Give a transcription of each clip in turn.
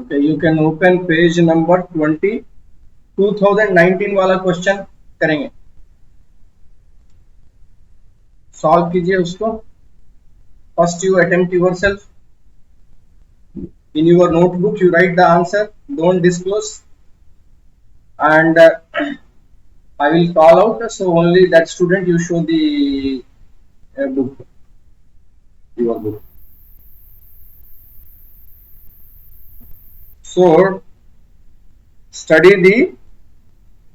Okay, you can open page number 20. 2019 वाला question करेंगे, solve कीजिए उसको. First you attempt your self. In your notebook you write the answer, don't disclose, and I will call out, so only that student you show the book, your book. So study the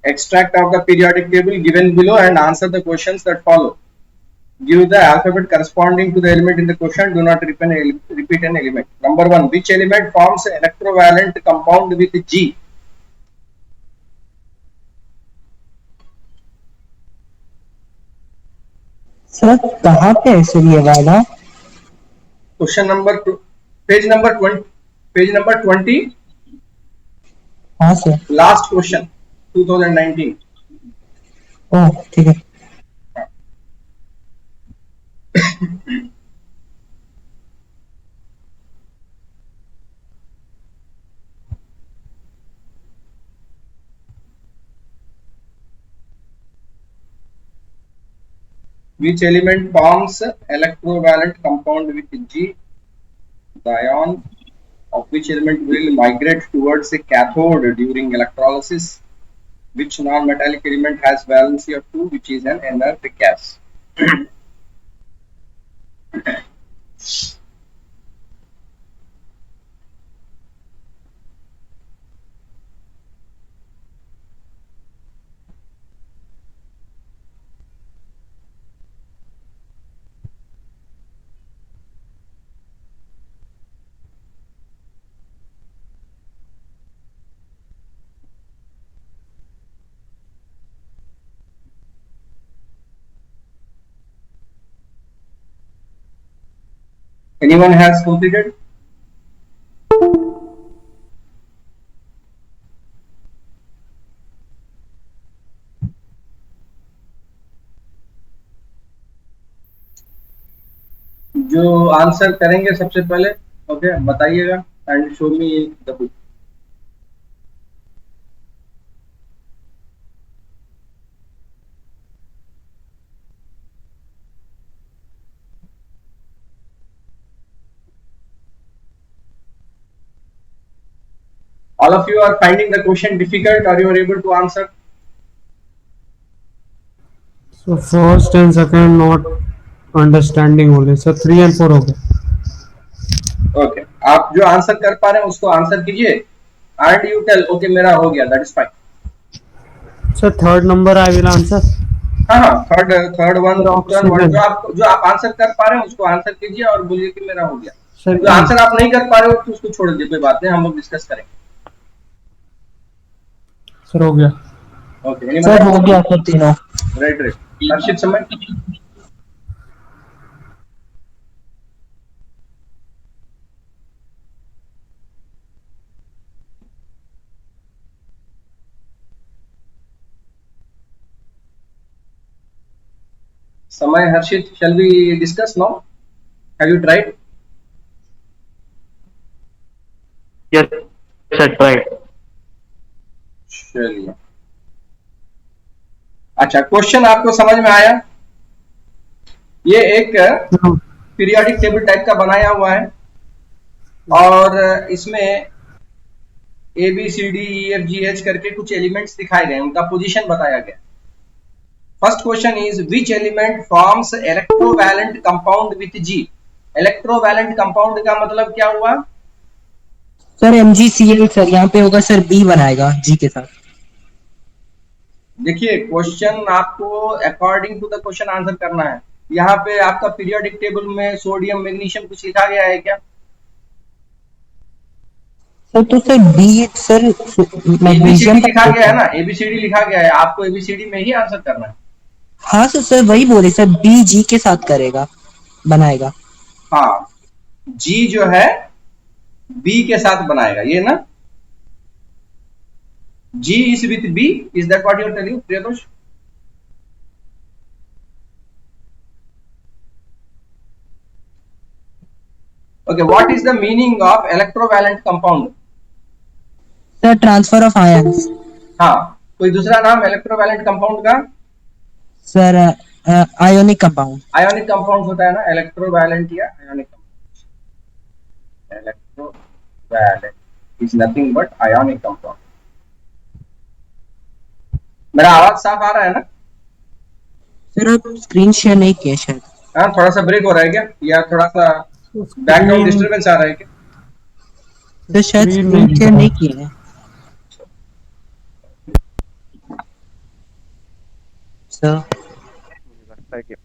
extract of the periodic table given below and answer the questions that follow. Give the alphabet corresponding to the element in the question. Do not repeat an element. Number 1. Which element forms electrovalent compound with G? Sir कहाँ पे है sir ये वाला? Question number 2. Page number 20. Page number 20. हाँ sir. Last question. 2019. ओह ठीक है. Which element forms electrovalent compound with G? The ion of which element will migrate towards a cathode during electrolysis? Which non-metallic element has valency of 2, which is an inert gas? Anyone has completed? जो answer करेंगे सबसे पहले, okay, बताइएगा and show me the book. All of you are finding the question difficult, or you are able to answer? So first and second not understanding only. So 3 and 4 हो गए. Okay, आप जो answer कर पा रहे हैं उसको आंसर कीजिए एंड यू टेल ओके मेरा हो गया, that is fine. So third number I will answer. हाँ, थर्ड वन, Oxygen. जो आप आंसर कर पा रहे हैं उसको आंसर कीजिए और बोलिए कि मेरा हो गया. Sir, जो आंसर आप नहीं कर पा रहे हो तो उसको छोड़ दीजिए, कोई बात नहीं, हम लोग डिस्कस करेंगे. सर हो गया. ओके, सर हो गया सर तीनों. राइट. हर्षित समय. समय हर्षित, shall we discuss now? Have you tried? Yes, sir, tried. चलिए. अच्छा, क्वेश्चन आपको समझ में आया? ये एक पीरियोडिक टेबल टाइप का बनाया हुआ है और इसमें A B C D E F G H करके कुछ एलिमेंट्स दिखाए गए, उनका पोजीशन बताया गया. First question is which element forms electrovalent compound with G. Electrovalent compound का मतलब क्या हुआ? सर MgCl सर, यहाँ पे होगा सर B बनाएगा G के साथ. देखिए, क्वेश्चन आपको according to the question answer करना है. यहाँ पे आपका पीरियोडिक टेबल में सोडियम मैग्नीशियम कुछ लिखा गया है क्या? सर तो सर B सर मैग्नीशियम लिखा गया है ना, एबीसीडी लिखा गया है, आपको एबीसीडी में ही आंसर करना है. हाँ सर वही बोले सर, B G के साथ करेगा, बनाएगा. हाँ, जी जो है बी के साथ बनाएगा, ये ना. G is with B, is that what you are telling, Priyatosh? Okay, what is the meaning of electrovalent compound? Sir transfer of ions. हाँ, कोई दूसरा नाम इलेक्ट्रोवैलेंट कंपाउंड का? Sir ionic compound. Ionic compound होता है ना, इलेक्ट्रोवैलेंट या ionic compound. Electrovalent is nothing but ionic compound. मेरा आवाज साफ आ रहा है ना? सर आप स्क्रीन शेयर नहीं किए शायद। हाँ, थोड़ा सा ब्रेक हो रहा है क्या, या थोड़ा सा बैकग्राउंड डिस्टरबेंस आ रहा है क्या? सर शायद स्क्रीन स्क्रीन शेयर नहीं किए हैं। सर लगता है कि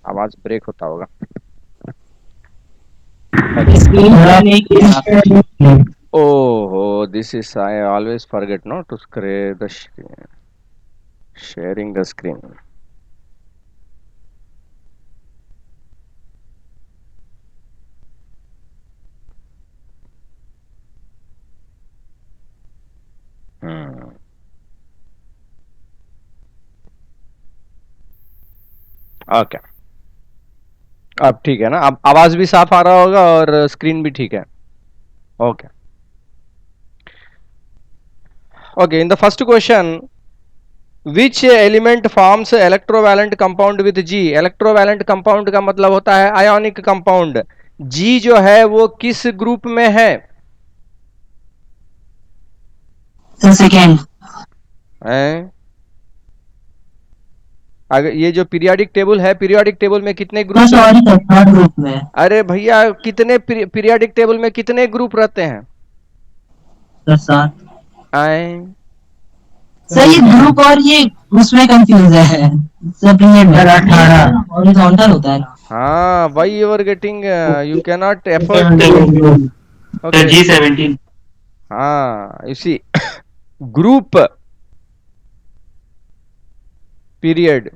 आवाज ब्रेक होता होगा। स्क्रीन शेयर नहीं किए। Oh, this is I always forget no to share the sharing the screen. Okay, अब ठीक है ना, अब आवाज भी साफ आ रहा होगा और स्क्रीन भी ठीक है। Okay okay, in the first question, which element forms electrovalent compound with G? Electrovalent compound का मतलब होता है आयोनिक कंपाउंड। जी जो है वो किस ग्रुप में है? सेकेंड। अगर ये जो पीरियोडिक टेबल है, पीरियोडिक टेबल में कितने group? Sorry sir third group में। अरे भैया, कितने पीरियोडिक टेबल में कितने ग्रुप रहते हैं? सर 7। आए सर ये ग्रुप और ये उसमें कंफ्यूज है। सर पीरियड में 18 हॉरिजॉन्टल होता है ना। हाँ, why you are getting you cannot afford sir okay G17। हाँ, इसी group period.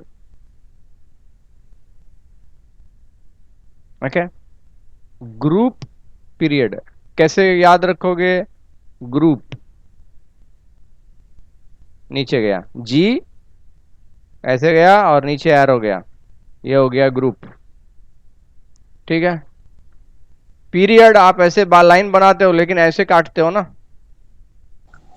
Okay, group period कैसे याद रखोगे? ग्रुप नीचे गया, जी ऐसे गया और नीचे एरो गया, ये हो गया ग्रुप। ठीक है, पीरियड आप ऐसे लाइन बनाते हो लेकिन ऐसे काटते हो ना।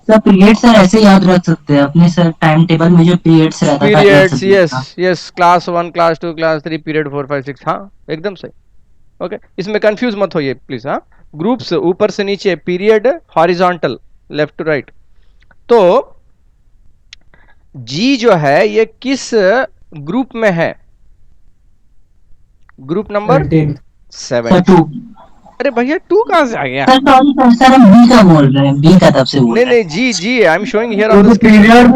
सर पीरियड सर ऐसे याद रख सकते हैं अपने सर टाइम टेबल में जो पीरियड्स रहता था periods, yes yes, class 1 class 2 class 3 period 4 5 6, हाँ एकदम सही। ओके, इसमें कंफ्यूज मत होइए प्लीज। हाँ, ग्रुप्स ऊपर से नीचे, period horizontal left to right. तो जी जो है ये किस ग्रुप में है? Group number 7। अरे भैया 2 कहां से आ गया? सर सॉरी सर हम बी का बोल रहे हैं, बी का तब से बोल नहीं रहे हैं। नहीं, जी जी I am showing here on the screen. Period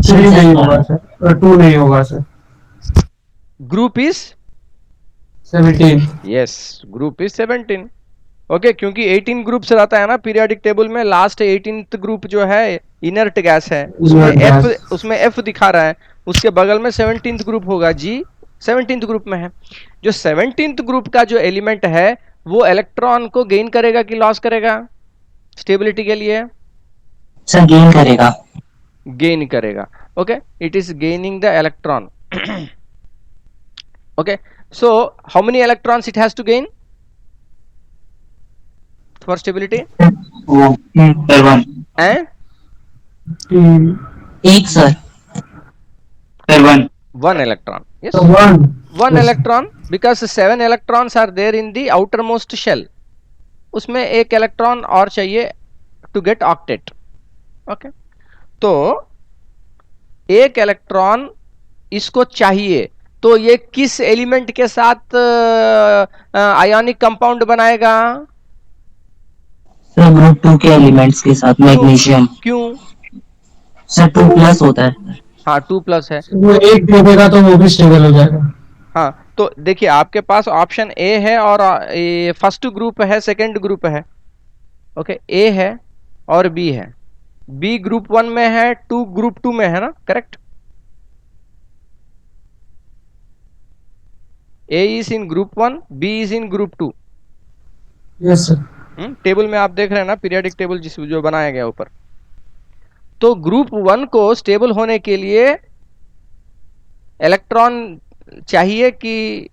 3 नहीं होगा सर, 2 नहीं होगा sir. Group is 17। Yes, group is 17। Okay, क्योंकि 18 ग्रुप्स रहता है ना पीरियोडिक टेबल में, लास्ट 18th ग्रुप जो है इनर्ट गैस है, उसमें एफ दिखा रहा है, उसके बगल में 17th ग्रुप होगा, जी 17th ग्रुप में है। जो 17th ग्रुप का जो एलिमेंट है वो इलेक्ट्रॉन को गेन करेगा कि लॉस करेगा स्टेबिलिटी के लिए? सर गेन करेगा। गेन करेगा। Okay, it is gaining the electron. Okay, so how many electrons it has to gain for stability? And एक sir one electron. Yes, So one electron, because 7 electrons are there in the outermost shell. उसमें एक electron और चाहिए to get octet. Okay, तो एक electron इसको चाहिए, तो ये किस एलिमेंट के साथ आयोनिक कंपाउंड बनाएगा? सर ग्रुप 2 के एलिमेंट्स के साथ मैग्नीशियम। क्यों? सर 2+ होता है। हाँ 2+ है। वो एक दे देगा तो वो भी स्टेबल हो जाएगा। हाँ, तो देखिए आपके पास ऑप्शन ए है और फर्स्ट ग्रुप है, सेकंड ग्रुप है। ओके, ए है और बी है। बी ग्रुप 1 में है, 2 ग्रुप 2 में है ना, correct? A is in group 1, B is in group 2। Yes sir. Table में आप देख रहे हैं ना, पीरियोडिक टेबल जो बनाया गया ऊपर। तो ग्रुप 1 को स्टेबल होने के लिए इलेक्ट्रॉन चाहिए कि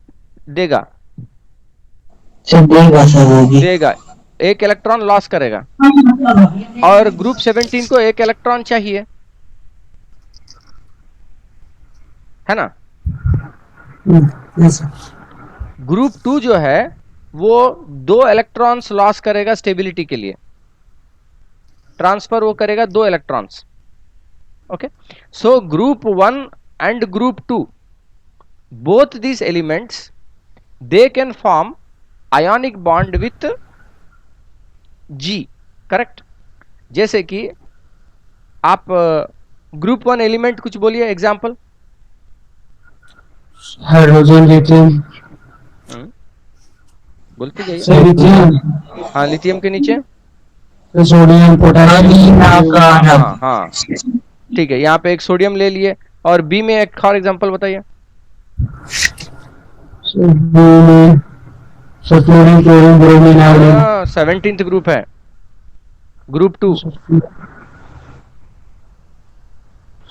देगा? सर देगा सर वो भी। देगा। एक इलेक्ट्रॉन लॉस करेगा और ग्रुप 17 को एक इलेक्ट्रॉन चाहिए, है ना। Yes, sir. ग्रुप 2 जो है वो 2 इलेक्ट्रॉन्स लॉस करेगा स्टेबिलिटी के लिए, ट्रांसफर वो करेगा 2 electrons. Okay, so group 1 and group 2, both these elements they can form ionic bond with G, correct. जैसे कि आप ग्रुप 1 एलिमेंट कुछ बोलिए एग्जांपल। Hydrogen, lithium. बोलते जाइए। Sir, lithium. हाँ, लिथियम के नीचे Sodium, potassium. हाँ हाँ ठीक है, यहाँ पे एक सोडियम ले लिए, और बी में एक और एग्जांपल बताइए। So chlorine, chlorine, bromine, iodine. 17th group है, ग्रुप 2।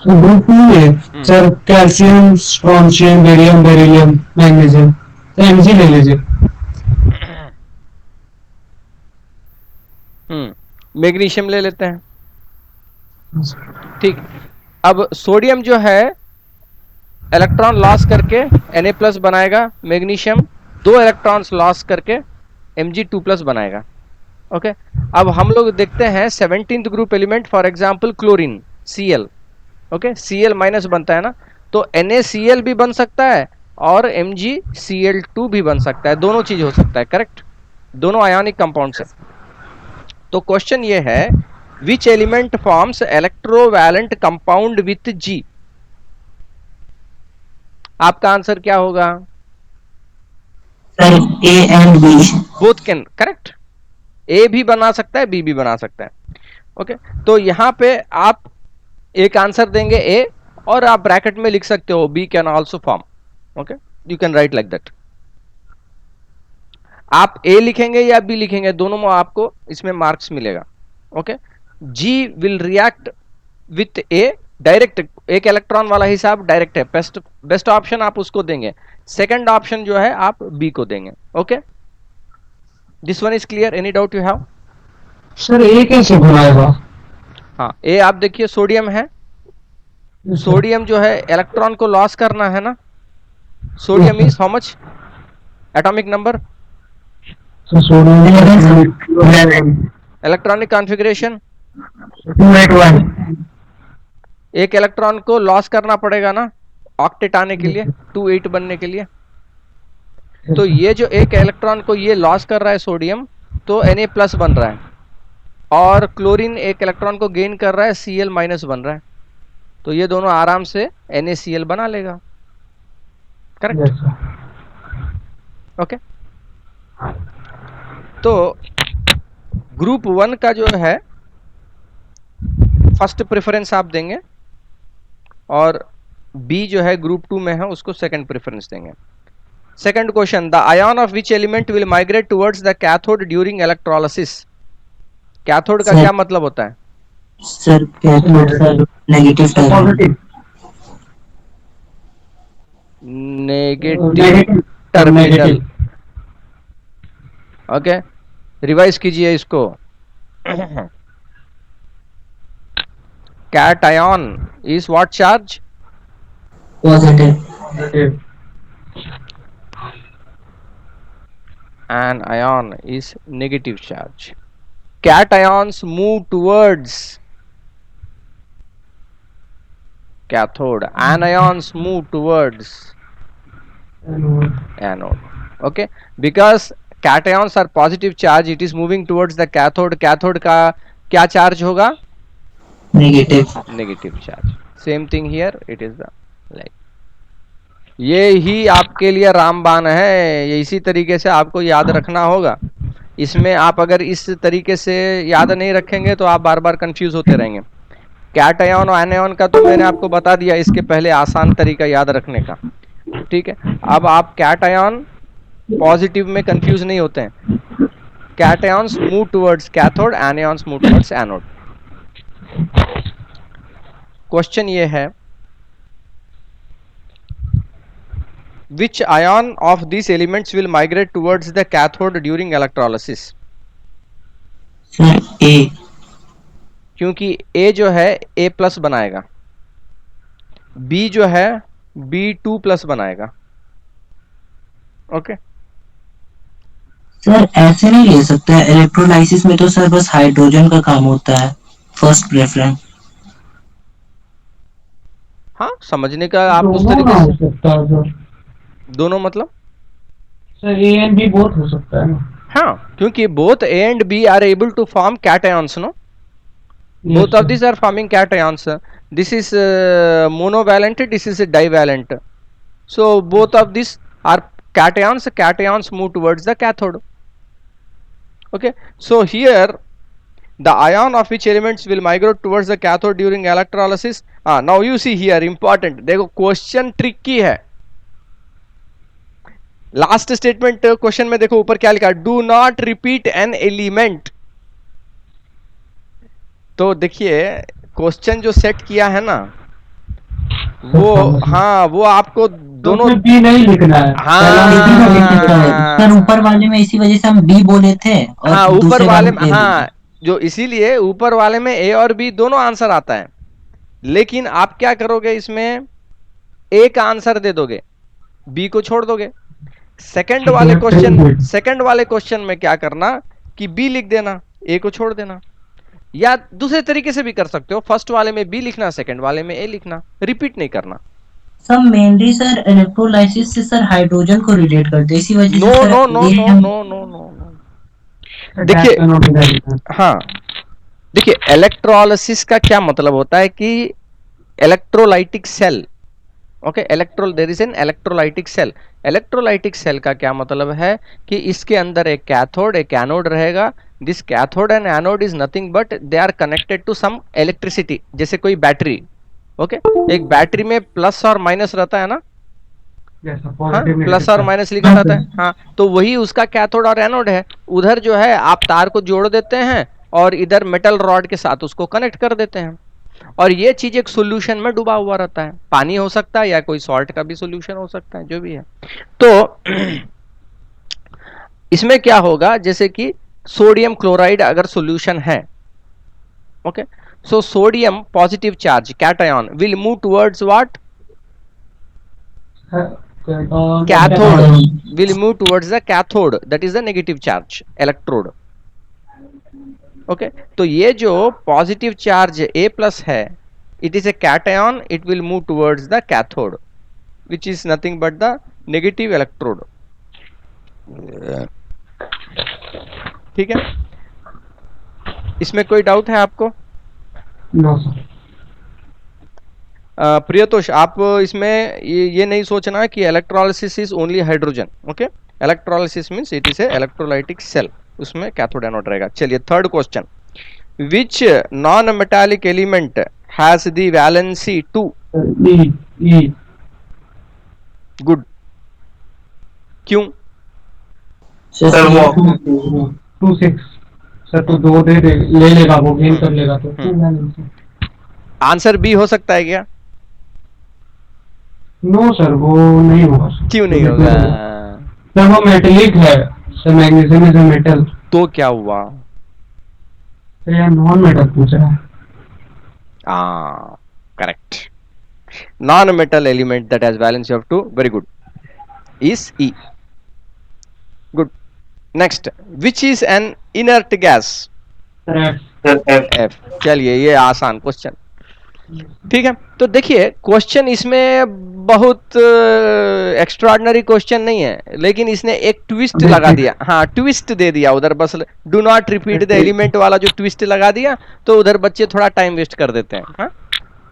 So group 2 है sir, calcium, strontium, barium, beryllium, magnesium. तो Mg ले लीजिए। मैग्नीशियम ले लेते हैं, ठीक। अब सोडियम जो है इलेक्ट्रॉन लॉस करके Na+ बनाएगा, मैग्नीशियम 2 इलेक्ट्रॉन्स लॉस करके Mg2+ बनाएगा। ओके, अब हम लोग देखते हैं 17th group element, for example chlorine, Cl। Okay, Cl- बनता है ना, तो NaCl भी बन सकता है और MgCl2 भी बन सकता है, दोनों चीज हो सकता है, करेक्ट। दोनों आयोनिक कंपाउंड्स है। तो क्वेश्चन ये है, which element forms electrovalent compound with G? आपका आंसर क्या होगा? Sir A and B. Both can, correct. A भी बना सकता है, बी भी बना सकता है। ओके, तो यहां पे आप एक आंसर देंगे ए, और आप ब्रैकेट में लिख सकते हो B can also form. Okay, you can write like that. आप ए लिखेंगे या बी लिखेंगे, दोनों में आपको इसमें मार्क्स मिलेगा। Okay, G will react with A direct, एक इलेक्ट्रॉन वाला हिसाब डायरेक्ट है, बेस्ट ऑप्शन आप उसको देंगे। सेकंड ऑप्शन जो है आप बी को देंगे। Okay, this one is clear, any doubt you have? Sir A कैसे बनाएगा? हाँ, ए आप देखिए सोडियम है, सोडियम जो है इलेक्ट्रॉन को लॉस करना है ना। Sodium is how much atomic number? So sodium, electronic configuration 281. एक इलेक्ट्रॉन को लॉस करना पड़ेगा ना ऑक्टेट आने के लिए, 28 बनने के लिए। तो ये जो एक इलेक्ट्रॉन को ये लॉस कर रहा है सोडियम, तो Na+ बन रहा है, और क्लोरीन एक इलेक्ट्रॉन को गेन कर रहा है, Cl- बन रहा है। तो ये दोनों आराम से NaCl बना लेगा, करेक्ट। Yes, sir. ओके, तो ग्रुप 1 का जो है फर्स्ट प्रेफरेंस आप देंगे, और बी जो है ग्रुप 2 में है उसको सेकंड प्रेफरेंस देंगे। Second question, the ion of which element will migrate towards the cathode during electrolysis? Cathode का क्या मतलब होता है? Sir cathode sir negative terminal. Negative terminal. Okay, revise कीजिए इसको। cation is what charge? Positive. An ion is negative charge. Cations move towards cathode, anions move towards anode. Okay, because cations are positive charge, it is moving towards the cathode. Cathode का क्या charge होगा? Negative. Negative charge. Same thing here, it is the like. ये ही आपके लिए रामबाण है, ये इसी तरीके से आपको याद रखना होगा। इसमें आप अगर इस तरीके से याद नहीं रखेंगे तो आप बार बार कंफ्यूज होते रहेंगे। कैटायन और एनायन का तो मैंने आपको बता दिया इसके पहले, आसान तरीका याद रखने का, ठीक है। अब आप कैटायन पॉजिटिव में कंफ्यूज नहीं होते हैं। Cations move towards cathode, anions move towards anode. Question ये है, which ion of these elements will migrate towards the cathode during electrolysis? Sir A. क्योंकि ए जो है ए प्लस बनाएगा, बी जो है बी टू प्लस बनाएगा। ओके, सर ऐसे नहीं ले सकते हैं, इलेक्ट्रोलाइसिस में तो सर बस हाइड्रोजन का काम होता है, फर्स्ट प्रेफरेंस। हाँ समझने का आप उस दोनों तरीके ना हो से, सकता है सर। दोनों मतलब, sir A and B both हो सकता है ना। हाँ क्योंकि both A and B are able to form cations, no, yes both of sir. these are forming cations. This is monovalent, this is divalent, so both of these are cations move towards the cathode. Okay, so here the ion of which elements will migrate towards the cathode during electrolysis. Now you see here important, देखो question tricky है। Last statement question में देखो ऊपर क्या लिखा, do not repeat an element. तो देखिए question जो सेट किया है ना, वो, हाँ वो आपको तो दोनों, उसमें बी नहीं लिखना है, पहला इसी लिखना वजह बी से फिर सर, से। सर ऊपर वाले में इसी वजह से हम बी बोले थे और हाँ ऊपर दूसरे वाले वाले में, में ए बोले हाँ थे। जो इसीलिए ऊपर वाले में ए और बी दोनों आंसर आता है, लेकिन आप क्या करोगे इसमें, ए का आंसर दे दोगे, बी को छोड़ दोगे। सेकंड वाले क्वेश्चन में क्या करना कि बी लिख देना, ए को छोड़ देना, या दूसरे तरीके से भी कर सकते हो, फर्स्ट वाले में बी लिखना, सेकंड वाले में ए लिखना, रिपीट नहीं करना। सब मेनली सर इलेक्ट्रोलाइसिस से सर हाइड्रोजन को रिलेट करते हैं, इसी वजह नो से सर नो नो ए नो हम। नो नो नो नो, देखिए, हाँ देखिए इलेक्ट्रोलाइसिस का क्या मतलब होता है कि electrolytic cell, okay, there is an electrolytic cell. Electrolytic cell का क्या मतलब है कि इसके अंदर एक कैथोड एक एनोड रहेगा। This cathode and anode is nothing but they are connected to some electricity, जैसे कोई बैटरी, ओके, एक बैटरी में प्लस और माइनस रहता है ना, हाँ प्लस और माइनस लिखा रहता है, हाँ तो वही उसका कैथोड और एनोड है। उधर जो है आप तार को जोड़ देते हैं और इधर मेटल रॉड के साथ उसको कनेक्ट कर देते हैं, और ये चीज एक सॉल्यूशन में डूबा हुआ रहता है, पानी हो सकता है या कोई सॉल्ट का भी सॉल्यूशन हो सकता है, जो भी है। तो इसमें क्या होगा, जैसे कि सोडियम क्लोराइड अगर सॉल्यूशन है, okay, so sodium positive charge cation will move towards what, cathode, will move towards the cathode, that is the negative charge electrode. Okay, तो ये जो पॉजिटिव चार्ज A प्लस है, it is A cation, it will move towards the cathode which is nothing but the negative electrode. ठीक है, इसमें कोई doubt है आपको? No sir. प्रियतोष, आप इसमें ये नहीं सोचना कि electrolysis is only hydrogen, okay, electrolysis means it is a electrolytic cell, उसमें कैथोड एनोड रहेगा। चलिए third question, which non metallic element has the valency 2? E. Good, क्यों? सर वो 2 6 सर, तो 2 दे ले लेगा, वो गेन कर लेगा तो 2 आंसर बी हो सकता है क्या? नो सर, वो नहीं होगा सर। क्यों नहीं होगा? सर वो मेटेलिक है sir, magnesium is a metal. तो क्या हुआ? सर यार नॉन मेटल पूछ रहा है। Correct, non metal element that has valency of 2, very good, is E. Good, next, which is an inert gas? F. चलिए ये आसान क्वेश्चन, ठीक है। तो देखिए क्वेश्चन इसमें बहुत एक्स्ट्राऑर्डिनरी क्वेश्चन नहीं है, लेकिन इसने एक ट्विस्ट लगा दिया, हाँ ट्विस्ट दे दिया उधर, बस do not repeat the element वाला जो ट्विस्ट लगा दिया, तो उधर बच्चे थोड़ा टाइम वेस्ट कर देते हैं। हाँ,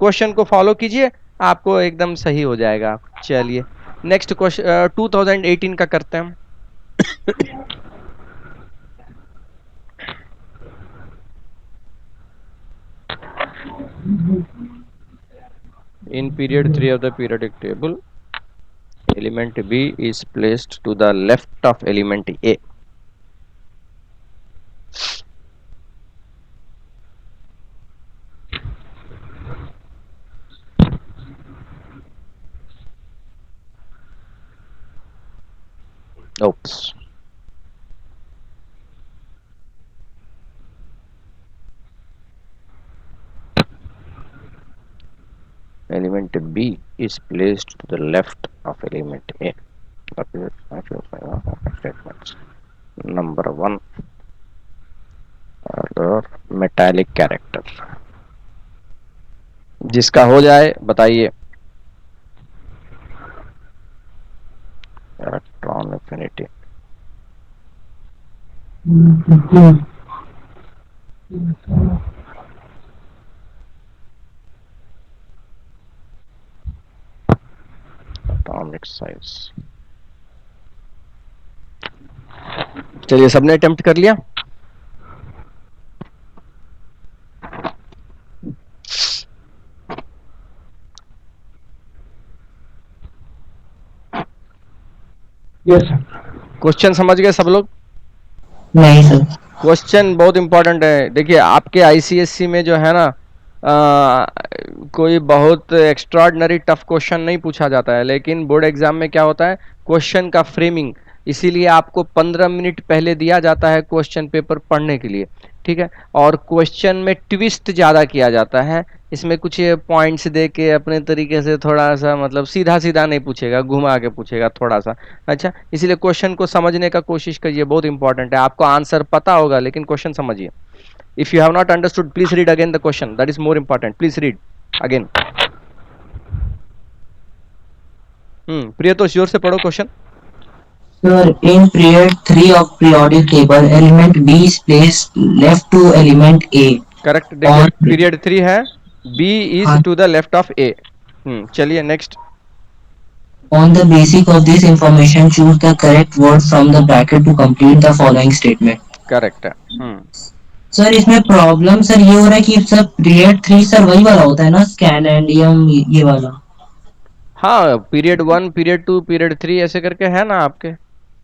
क्वेश्चन को फॉलो कीजिए, आपको एकदम सही हो जाएगा। चलिए नेक्स्ट क्वेश्चन 2018 का करते हैं। In period 3 of the periodic table, element B is placed to the left of element A. Oops. element B is placed to the left of element A. Statements. Number 1, metallic character. जिसका हो जाए बताइए. Electron affinity. Atomic size. चलिए, सबने attempt कर लिया. Yes sir. Question समझ गए सब लोग? नहीं सर. क्वेश्चन बहुत इंपॉर्टेंट है. देखिए, आपके आईसीएससी में जो है ना, कोई बहुत एक्स्ट्राऑर्डिनरी टफ क्वेश्चन नहीं पूछा जाता है, लेकिन बोर्ड एग्जाम में क्या होता है, क्वेश्चन का फ्रेमिंग, इसीलिए आपको 15 मिनट पहले दिया जाता है क्वेश्चन पेपर पढ़ने के लिए, ठीक है. और क्वेश्चन में ट्विस्ट ज़्यादा किया जाता है. इसमें कुछ पॉइंट्स दे के अपने तरीके से थोड़ा सा, मतलब सीधा सीधा नहीं पूछेगा, घुमा के पूछेगा थोड़ा सा. अच्छा, इसीलिए क्वेश्चन को समझने का कोशिश करिए, बहुत इंपॉर्टेंट है. आपको आंसर पता होगा लेकिन क्वेश्चन समझिए. If you have not understood, please read again the question. That is more important. Please read again. Priyatosh, जोर से पढ़ो question. Sir, in period 3 of periodic table, element B is placed left to element A. Correct. देखिए, और period 3 है, B is हाँ. to the left of A. चलिए next. On the basis of this information, choose the correct word from the bracket to complete the following statement. Correct है. Sir, इसमें problem sir ये हो रहा है कि सर पीरियड 3 सर वही वाला होता है ना, स्कैनेंडियम ये वाला. हाँ, पीरियड 1, पीरियड 2, पीरियड 3 ऐसे करके है ना आपके.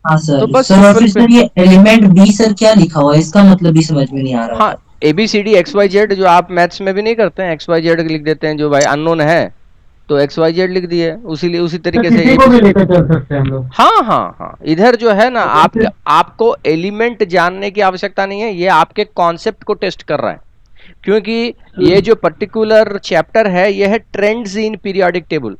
हाँ सर. तो बस सर, और फिर सिंपल. सर ये एलिमेंट बी सर क्या लिखा हुआ है, इसका मतलब भी समझ में नहीं आ रहा हाँ, था. ABCD XYZ जो आप मैथ्स में भी नहीं करते हैं, XYZ लिख देते हैं, जो भाई अननोन है तो XYZ लिख दिए, उसी तरीके से किसी को भी लेकर चल सकते हैं हम लोग. हाँ हाँ हाँ. इधर जो है ना, आपको एलिमेंट जानने की आवश्यकता नहीं है, ये आपके कॉन्सेप्ट को टेस्ट कर रहा है. क्योंकि ये जो पर्टिकुलर चैप्टर है, ये है trends in periodic table.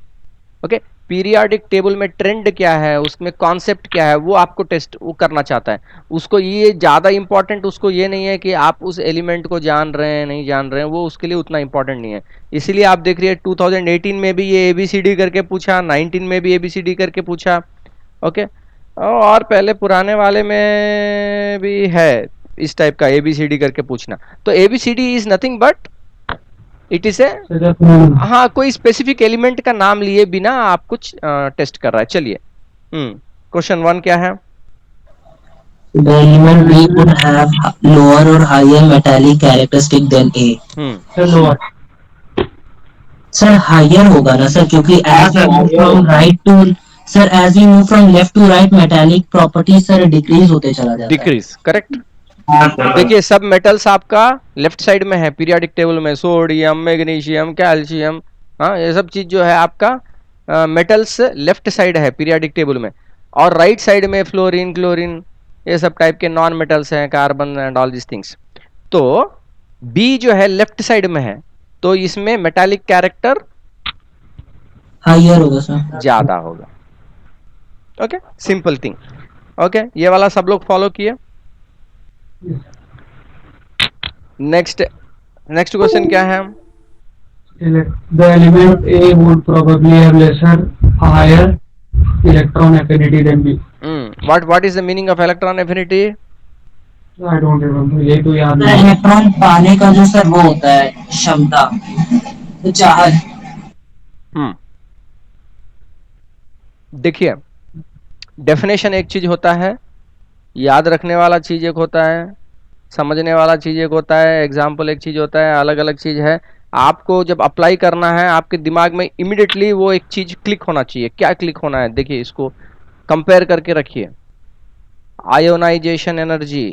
Okay, periodic table में ट्रेंड क्या है, उसमें कॉन्सेप्ट क्या है, वो आपको टेस्ट वो करना चाहता है. उसको ये ज़्यादा इंपॉर्टेंट उसको ये नहीं है कि आप उस एलिमेंट को जान रहे हैं नहीं जान रहे हैं, वो उसके लिए उतना इंपॉर्टेंट नहीं है. इसीलिए आप देख रही है 2018 में भी ये ABCD करके पूछा, 19 में भी ABCD करके पूछा. ओके, और पहले पुराने वाले में भी है इस टाइप का ABCD करके पूछना. तो ABCD is nothing but it is ए, हाँ, कोई स्पेसिफिक एलिमेंट का नाम लिए बिना आप कुछ टेस्ट कर रहा है. चलिए, क्वेश्चन 1 क्या है? The element B would have lower or higher metallic characteristic than A. Sir higher होगा ना सर, क्योंकि as we move from right to sir as we move from left to right metallic property sir decrease होते चला जाता है. Decrease, correct. देखिए, सब metals आपका लेफ्ट साइड में है पीरियोडिक टेबल में, सोडियम, मैग्नीशियम, कैल्शियम, हाँ, ये सब चीज जो है आपका मेटल्स लेफ्ट साइड है पीरियोडिक टेबल में. और राइट साइड में फ्लोरीन, क्लोरीन, ये सब टाइप के नॉन मेटल्स हैं, carbon and all this things. तो बी जो है लेफ्ट साइड में है, तो इसमें मेटालिक कैरेक्टर हायर होगा सर, ज्यादा होगा. Okay, simple thing. ओके, ये वाला सब लोग फॉलो किए. नेक्स्ट क्वेश्चन क्या है? The element A would probably have lesser, higher electron affinity than B. What is the meaning of electron affinity? I don't remember. ये तो याद नहीं. इलेक्ट्रॉन पाने का जो सर वो होता है क्षमता, तो चाहत. देखिए, डेफिनेशन एक चीज होता है, याद रखने वाला चीज एक होता है, समझने वाला चीज एक होता है, एग्जाम्पल एक चीज होता है, अलग अलग चीज है. आपको जब अप्लाई करना है, आपके दिमाग में इमिडिएटली वो एक चीज क्लिक होना चाहिए. क्या क्लिक होना है? देखिए, इसको कंपेयर करके रखिए. आयोनाइजेशन एनर्जी,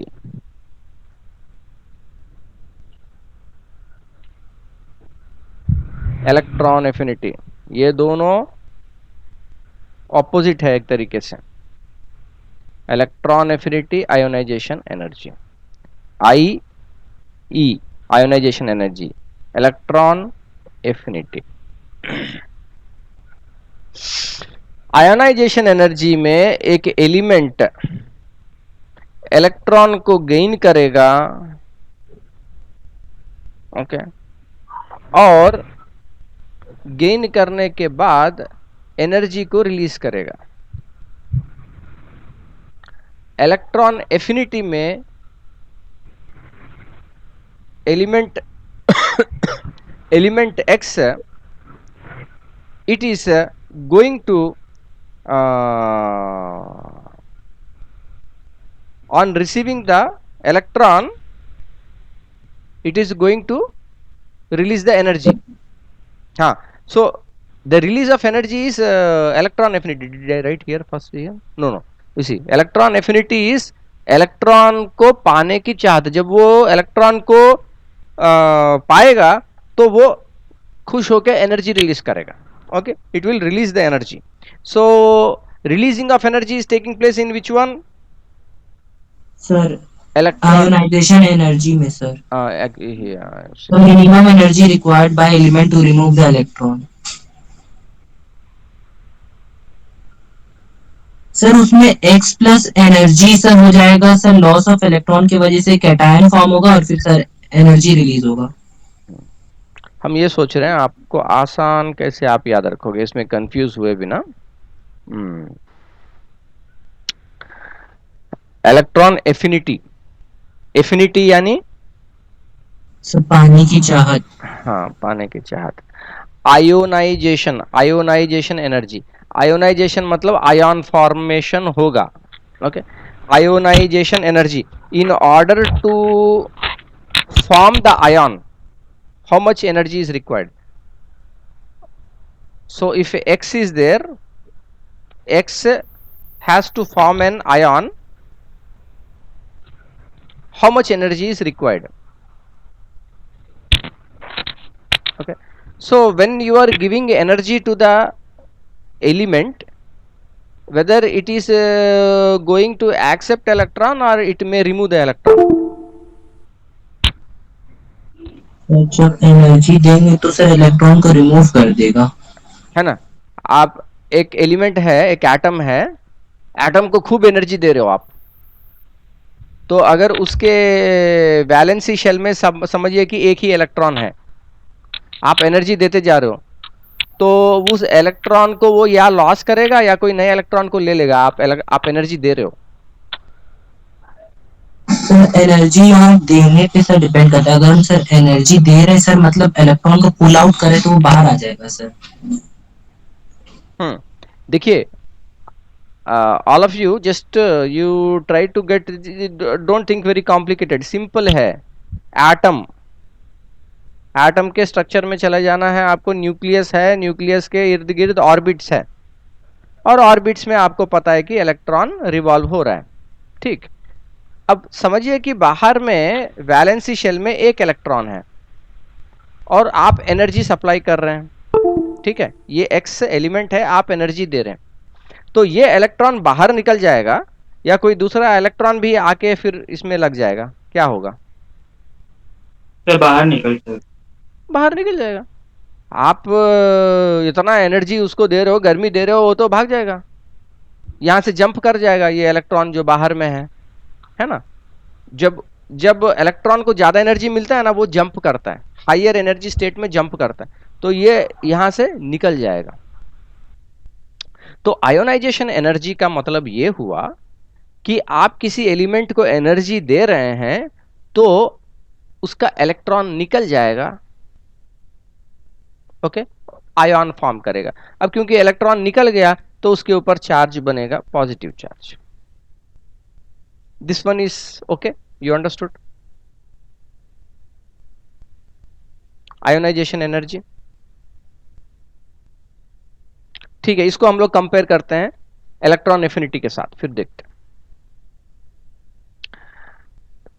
इलेक्ट्रॉन एफिनिटी, ये दोनों ऑपोजिट है एक तरीके से. Electron affinity, ionization energy. IE ionization energy, electron affinity. Ionization energy में एक एलिमेंट इलेक्ट्रॉन को गेन करेगा, ओके, और गेन करने के बाद एनर्जी को रिलीज करेगा। इलेक्ट्रॉन एफिनिटी में element X, it is going to on receiving the electron, it is going to release the energy. So the release of energy is electron affinity. Did I write here first here? No. You see, electron affinity is electron को पाने की चाहत। जब वो electron को पाएगा तो वो खुश होकर एनर्जी रिलीज करेगा। Okay, it will release the energy. So releasing of energy is taking place in which one sir? Electron ionization energy में sir. So minimum energy required by element to remove the electron. Sir उसमें X plus energy sir हो जाएगा sir, loss of electron की वजह से cation form होगा और फिर सर एनर्जी रिलीज होगा। हम ये सोच रहे हैं आपको आसान कैसे आप याद रखोगे, इसमें कंफ्यूज हुए बिना। इलेक्ट्रॉन एफिनिटी, एफिनिटी यानी सर पाने की चाहत। हाँ, पाने की चाहत। आयोनाइजेशन, आयोनाइजेशन एनर्जी, आयोनाइजेशन मतलब आयन फॉर्मेशन होगा। Okay, ionization energy, in order to form the ion how much energy is required? So if X is there, X has to form an ion, how much energy is required? Okay, so when you are giving energy to the element, whether it is going to accept electron or it may remove the electron. जब energy देंगे तो sir electron को remove कर देगा, है ना। आप एक एलिमेंट है, एक एटम है, एटम को खूब एनर्जी दे रहे हो आप, तो अगर उसके वैलेंसी शेल में समझिए कि एक ही इलेक्ट्रॉन है, आप एनर्जी देते जा रहे हो, तो उस इलेक्ट्रॉन को वो या लॉस करेगा या कोई नए इलेक्ट्रॉन को ले लेगा। आप एनर्जी दे रहे हो। सर एनर्जी यहाँ देने पे सर डिपेंड करता है। अगर हम सर एनर्जी दे रहे हैं सर, मतलब इलेक्ट्रॉन को पुल आउट करें तो वो बाहर आ जाएगा सर। देखिए, all of you just you try to get, don't think very complicated, simple है। एटम, एटम के स्ट्रक्चर में चला जाना है आपको। न्यूक्लियस है, न्यूक्लियस के इर्द गिर्द ऑर्बिट्स है, और ऑर्बिट्स में आपको पता है कि इलेक्ट्रॉन रिवॉल्व हो रहा है। ठीक, अब समझिए कि बाहर में वैलेंसी शेल में एक इलेक्ट्रॉन है और आप एनर्जी सप्लाई कर रहे हैं। ठीक है, ये एक्स एलिमेंट है, आप एनर्जी दे रहे हैं, तो ये इलेक्ट्रॉन बाहर निकल जाएगा या कोई दूसरा इलेक्ट्रॉन भी आके फिर इसमें लग जाएगा, क्या होगा? सर बाहर निकल जाएगा। आप इतना एनर्जी उसको दे रहे हो, गर्मी दे रहे हो, वो तो भाग जाएगा, यहां से जंप कर जाएगा ये इलेक्ट्रॉन जो बाहर में है ना। जब इलेक्ट्रॉन को ज्यादा एनर्जी मिलता है ना, वो जंप करता है, हायर एनर्जी स्टेट में जंप करता है, तो ये यहां से निकल जाएगा। तो आयोनाइजेशन एनर्जी का मतलब ये हुआ कि आप किसी एलिमेंट को एनर्जी दे रहे हैं तो उसका इलेक्ट्रॉन निकल जाएगा, ओके, आयन फॉर्म करेगा। अब क्योंकि इलेक्ट्रॉन निकल गया तो उसके ऊपर चार्ज बनेगा, positive charge. This one is okay, you understood? Ionization energy, ठीक है। इसको हम लोग कंपेयर करते हैं इलेक्ट्रॉन एफिनिटी के साथ, फिर देखते हैं।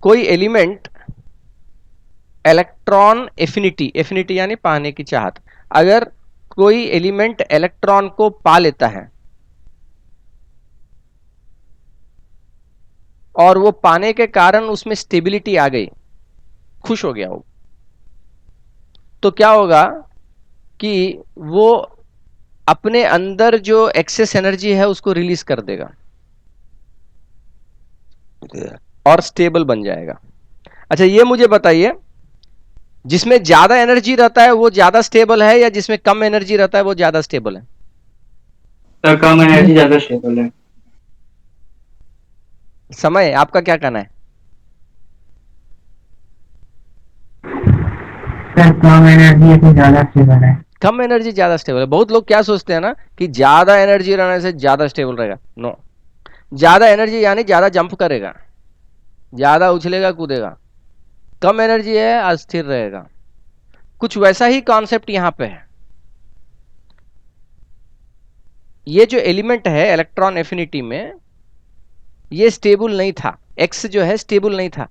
कोई एलिमेंट इलेक्ट्रॉन एफिनिटी, एफिनिटी यानी पाने की चाहत, अगर कोई एलिमेंट इलेक्ट्रॉन को पा लेता है और वो पाने के कारण उसमें स्टेबिलिटी आ गई, खुश हो गया वो, तो क्या होगा? कि वो अपने अंदर जो एक्सेस एनर्जी है उसको रिलीज कर देगा और स्टेबल बन जाएगा। अच्छा ये मुझे बताइए, जिसमें ज्यादा एनर्जी रहता है वो ज्यादा स्टेबल है या जिसमें कम एनर्जी रहता है वो ज्यादा स्टेबल है? सर कम एनर्जी ज्यादा स्टेबल है। समय, आपका क्या कहना है? सर कम एनर्जी से ज्यादा स्टेबल है। कम एनर्जी ज्यादा स्टेबल है। बहुत लोग क्या सोचते हैं ना कि ज्यादा एनर्जी रहने से ज्यादा स्टेबल रहेगा। नो, ज्यादा एनर्जी यानी ज्यादा जंप करेगा, ज्यादा उछलेगा कूदेगा। कम एनर्जी है अस्थिर रहेगा। कुछ वैसा ही कॉन्सेप्ट यहां पे है। ये जो एलिमेंट है इलेक्ट्रॉन एफिनिटी में, ये स्टेबल नहीं था, एक्स जो है स्टेबल नहीं था,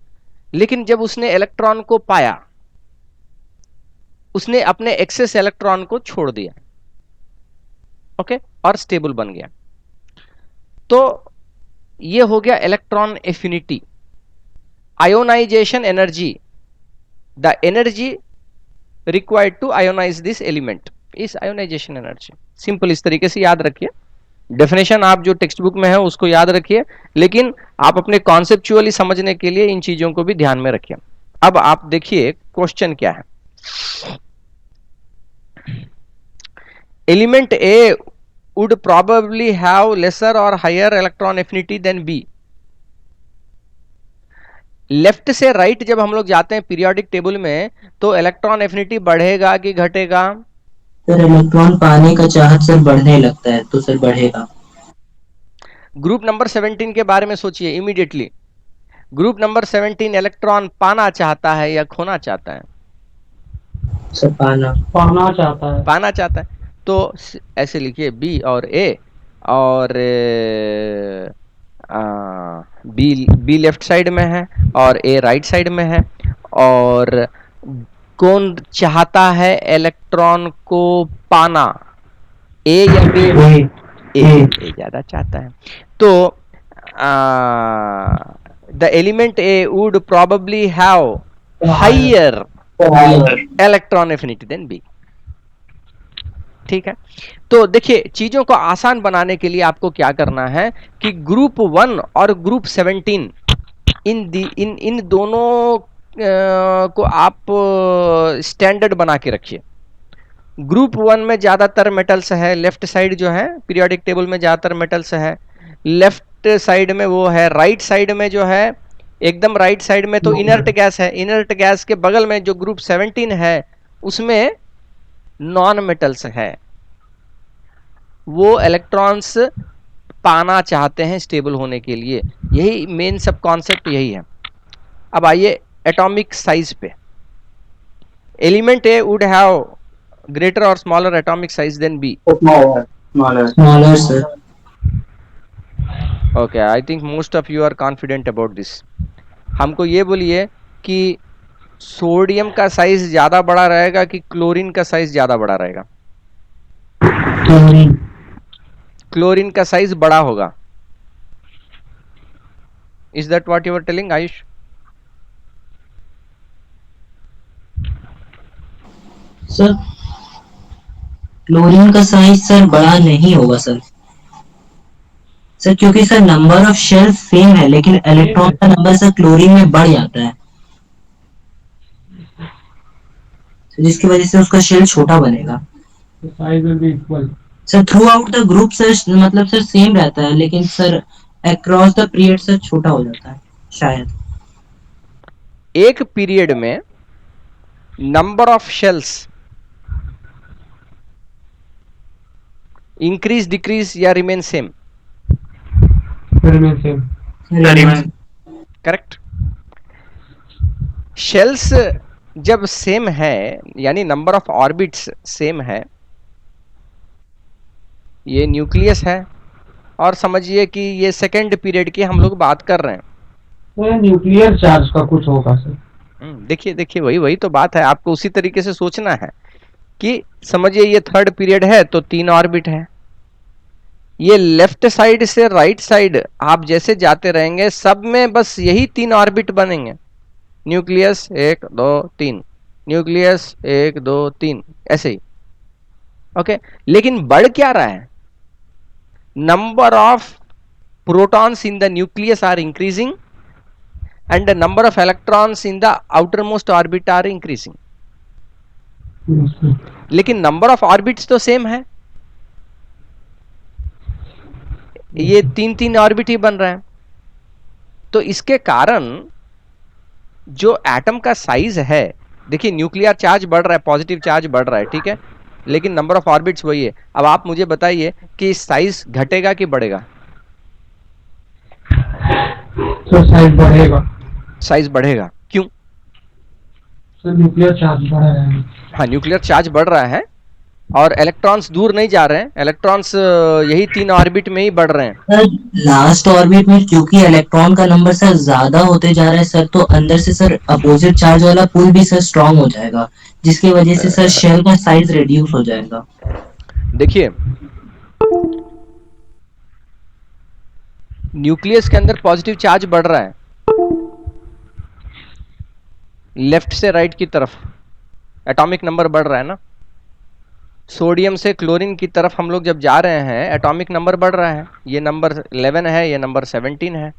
लेकिन जब उसने इलेक्ट्रॉन को पाया, उसने अपने एक्सेस इलेक्ट्रॉन को छोड़ दिया, ओके, और स्टेबल बन गया। तो ये हो गया electron affinity. Ionization energy, the energy required to ionize this element is ionization energy. Simple इस तरीके से याद रखिए। डेफिनेशन आप जो टेक्स्ट बुक में है उसको याद रखिए, लेकिन आप अपने कॉन्सेप्चुअली समझने के लिए इन चीजों को भी ध्यान में रखिए। अब आप देखिए क्वेश्चन क्या है। Element A would probably have lesser or higher electron affinity than B। Left से राइट जब हम लोग जाते हैं पीरियोडिक टेबल में, तो इलेक्ट्रॉन एफिनिटी बढ़ेगा कि घटेगा? सर इलेक्ट्रॉन पाने का चाहत सर बढ़ने लगता है, तो सर बढ़ेगा। ग्रुप नंबर 17 के बारे में सोचिए इमीडिएटली। ग्रुप नंबर 17 इलेक्ट्रॉन पाना चाहता है या खोना चाहता है? सर पाना चाहता है। पाना चाहता है। तो ऐसे लिखिए बी और ए, और बी लेफ्ट साइड में है और ए राइट साइड में है। और कौन चाहता है इलेक्ट्रॉन को पाना, ए या बी? ए ज्यादा चाहता है। तो the element A would probably have higher electron affinity than B. ठीक है, तो देखिए चीजों को आसान बनाने के लिए आपको क्या करना है कि ग्रुप 1 और ग्रुप 17 इन दोनों को आप स्टैंडर्ड बना के रखिए। ग्रुप 1 में ज्यादातर मेटल्स है, लेफ्ट साइड जो है पीरियोडिक टेबल में ज्यादातर मेटल्स है। लेफ्ट साइड में वो है, राइट साइड में जो है, एकदम राइट साइड में तो इनर्ट गैस है। इनर्ट गैस के बगल में जो ग्रुप 17 है उसमें नॉन मेटल्स है। वो इलेक्ट्रॉन्स पाना चाहते हैं स्टेबल होने के लिए। यही मेन सब कॉन्सेप्ट यही है। अब आइए एटॉमिक साइज पे। Element A would have greater or smaller atomic size than B. Smaller sir. Okay, I think most of you are confident about this. हमको ये बोलिए कि सोडियम का साइज ज्यादा बड़ा रहेगा कि क्लोरीन का साइज ज्यादा बड़ा रहेगा? क्लोरीन का साइज बड़ा होगा। Is that what you are telling Ayush? Sir chlorine का साइज सर बड़ा नहीं होगा सर। सर क्योंकि sir number of shell same है, लेकिन इलेक्ट्रॉन का नंबर सर क्लोरीन में बढ़ जाता है, जिसकी वजह से उसका शेल छोटा बनेगा। Size will be equal. Sir through out the group sir मतलब सर सेम रहता है, लेकिन sir across the period sir छोटा हो जाता है शायद। एक पीरियड में number of shells increase decrease या रिमेन सेम? करेक्ट। शेल्स जब सेम है यानी नंबर ऑफ ऑर्बिट्स सेम है, ये न्यूक्लियस है, और समझिए कि ये सेकेंड पीरियड की हम लोग बात कर रहे हैं। तो न्यूक्लियर चार्ज का कुछ होगा सर। देखिए देखिए वही तो बात है। आपको उसी तरीके से सोचना है कि समझिए ये थर्ड पीरियड है तो 3 ऑर्बिट है। ये लेफ्ट साइड से राइट साइड आप जैसे जाते रहेंगे सब में बस यही 3 ऑर्बिट बनेंगे। न्यूक्लियस 1 2 3, न्यूक्लियस 1 2 3, ऐसे ही ओके, लेकिन बढ़ क्या रहा है? Number of protons in the nucleus are increasing and the number of electrons in the outermost orbit are increasing. लेकिन नंबर ऑफ ऑर्बिट्स तो सेम है, ये 3 ऑर्बिट ही बन रहा है। तो इसके कारण जो एटम का साइज है, देखिए न्यूक्लियर चार्ज बढ़ रहा है, पॉजिटिव चार्ज बढ़ रहा है, ठीक है, लेकिन नंबर ऑफ ऑर्बिट्स वही है। अब आप मुझे बताइए कि साइज घटेगा कि बढ़ेगा? तो साइज बढ़ेगा। साइज बढ़ेगा, क्यों? तो न्यूक्लियर चार्ज बढ़ रहा है। हाँ, न्यूक्लियर चार्ज बढ़ रहा है और इलेक्ट्रॉन्स दूर नहीं जा रहे हैं, इलेक्ट्रॉन्स यही 3 ऑर्बिट में ही बढ़ रहे हैं। सर लास्ट ऑर्बिट में क्योंकि इलेक्ट्रॉन का नंबर सर ज्यादा होते जा रहा है सर, तो अंदर से सर अपोजिट चार्ज वाला पुल भी सर स्ट्रांग हो जाएगा, जिसकी वजह से सर शेल का साइज रिड्यूस हो जाएगा। देखिए, न्यूक्लियस के अंदर पॉजिटिव चार्ज बढ़ रहा है लेफ्ट से राइट की तरफ, एटॉमिक नंबर बढ़ रहा है ना। सोडियम से क्लोरीन की तरफ हम लोग जब जा रहे हैं, एटॉमिक नंबर बढ़ रहा है, ये नंबर 11 है, ये नंबर 17 है।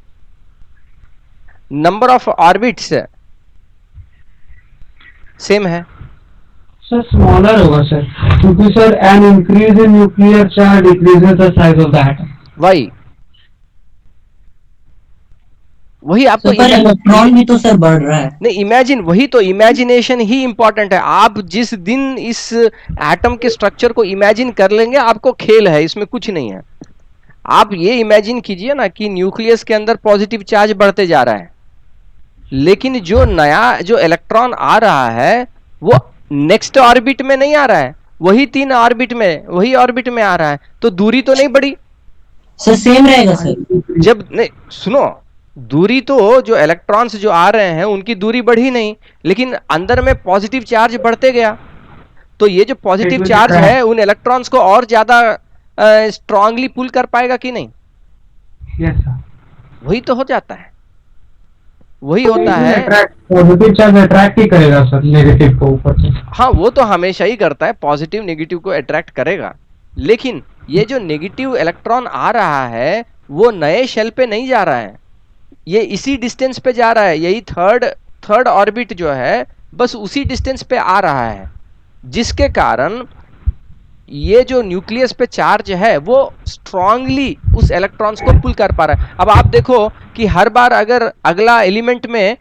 नंबर ऑफ ऑर्बिट्स सेम है सर, स्मॉलर होगा सर, क्योंकि sir an increase in nuclear charge decreases the size of the atom. वही आपको पर इलेक्ट्रॉन भी तो सर बढ़ रहा है। नहीं, इमेजिन, वही तो इमेजिनेशन ही इंपॉर्टेंट है। आप जिस दिन इस एटम के स्ट्रक्चर को इमेजिन कर लेंगे, आपको खेल है, इसमें कुछ नहीं है। आप ये इमेजिन कीजिए ना कि न्यूक्लियस के अंदर पॉजिटिव चार्ज बढ़ते जा रहा है, लेकिन जो नया जो इलेक्ट्रॉन आ रहा है वो नेक्स्ट ऑर्बिट में नहीं आ रहा है, वही 3 ऑर्बिट में, वही ऑर्बिट में आ रहा है, तो दूरी तो नहीं बढ़ी सर, सेम रहेगा सर। जब नहीं, सुनो, दूरी तो जो इलेक्ट्रॉन्स जो आ रहे हैं उनकी दूरी बढ़ी नहीं, लेकिन अंदर में पॉजिटिव चार्ज बढ़ते गया, तो ये जो पॉजिटिव चार्ज है उन इलेक्ट्रॉन्स को और ज्यादा स्ट्रांगली पुल कर पाएगा कि नहीं? Yes sir. वही तो हो जाता है, वही होता है। पॉजिटिव चार्ज अट्रैक्ट ही करेगा सर नेगेटिव को ऊपर से। हाँ, वो तो हमेशा ही करता है, पॉजिटिव नेगेटिव को अट्रैक्ट करेगा, लेकिन ये जो नेगेटिव इलेक्ट्रॉन आ रहा है वो नए शेल पे नहीं जा रहा है, ये इसी डिस्टेंस पे जा रहा है, यही थर्ड ऑर्बिट जो है बस उसी डिस्टेंस पे आ रहा है, जिसके कारण ये जो न्यूक्लियस पे चार्ज है वो स्ट्रांगली उस इलेक्ट्रॉन्स को पुल कर पा रहा है। अब आप देखो कि हर बार अगर अगला एलिमेंट में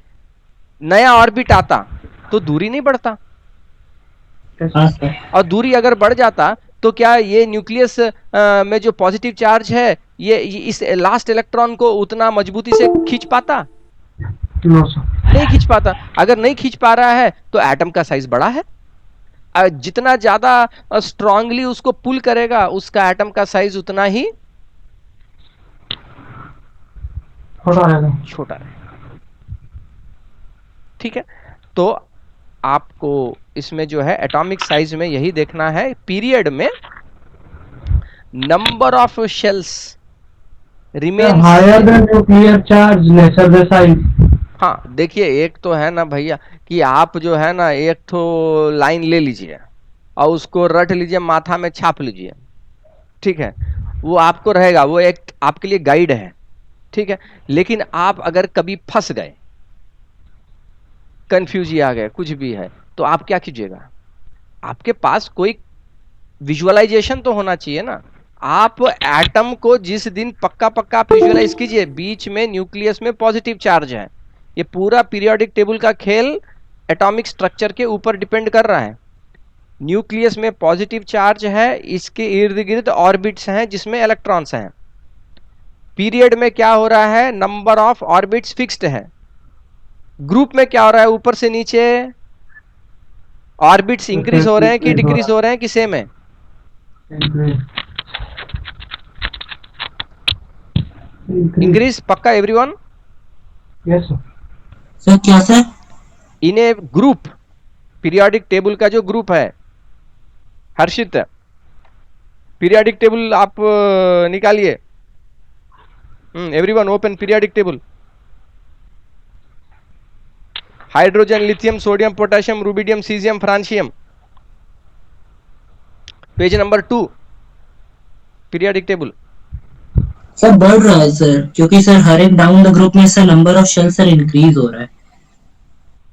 नया ऑर्बिट आता तो दूरी नहीं बढ़ता, और दूरी अगर बढ़ जाता तो क्या ये न्यूक्लियस में जो पॉजिटिव चार्ज है ये इस लास्ट इलेक्ट्रॉन को उतना मजबूती से खींच पाता? नहीं खींच पाता। अगर नहीं खींच पा रहा है तो एटम का साइज बड़ा है, जितना ज्यादा स्ट्रांगली उसको पुल करेगा उसका एटम का साइज उतना ही छोटा रहेगा। ठीक है, तो आपको इसमें जो है एटॉमिक साइज में यही देखना है, पीरियड में number of shells remains higher than nuclear charge, lesser the size. हाँ, देखिए, एक तो है ना भैया कि आप जो है ना एक तो लाइन ले लीजिए और उसको रट लीजिए, माथा में छाप लीजिए, ठीक है, वो आपको रहेगा, वो एक आपके लिए गाइड है, ठीक है। लेकिन आप अगर कभी फंस गए, कंफ्यूज आ गए, कुछ भी है, तो आप क्या कीजिएगा? आपके पास कोई विजुअलाइजेशन तो होना चाहिए ना। आप एटम को जिस दिन पक्का पक्का आप विजुअलाइज कीजिए, बीच में न्यूक्लियस में पॉजिटिव चार्ज है, ये पूरा पीरियोडिक टेबल का खेल एटॉमिक स्ट्रक्चर के ऊपर डिपेंड कर रहा है। न्यूक्लियस में पॉजिटिव चार्ज है, इसके इर्द गिर्द ऑर्बिट्स हैं जिसमें इलेक्ट्रॉन्स हैं। पीरियड में क्या हो रहा है? नंबर ऑफ ऑर्बिट्स फिक्स्ड है। ग्रुप में क्या हो रहा है? ऊपर से नीचे ऑर्बिट्स इंक्रीज हो रहे हैं कि डिक्रीज हो रहे हैं कि सेम है? इंक्रीज पक्का एवरीवन? Yes sir. सर क्या sir? In a group, periodic table का जो ग्रुप है, हर्षित पीरियोडिक टेबल आप निकालिए। Everyone open periodic table. Hydrogen, lithium, sodium, potassium, rubidium, caesium, francium. Page number 2 periodic table. Sir बढ़ रहा है सर, क्योंकि सर हर एक डाउन द ग्रुप में sir number of shell sir increase हो रहा है।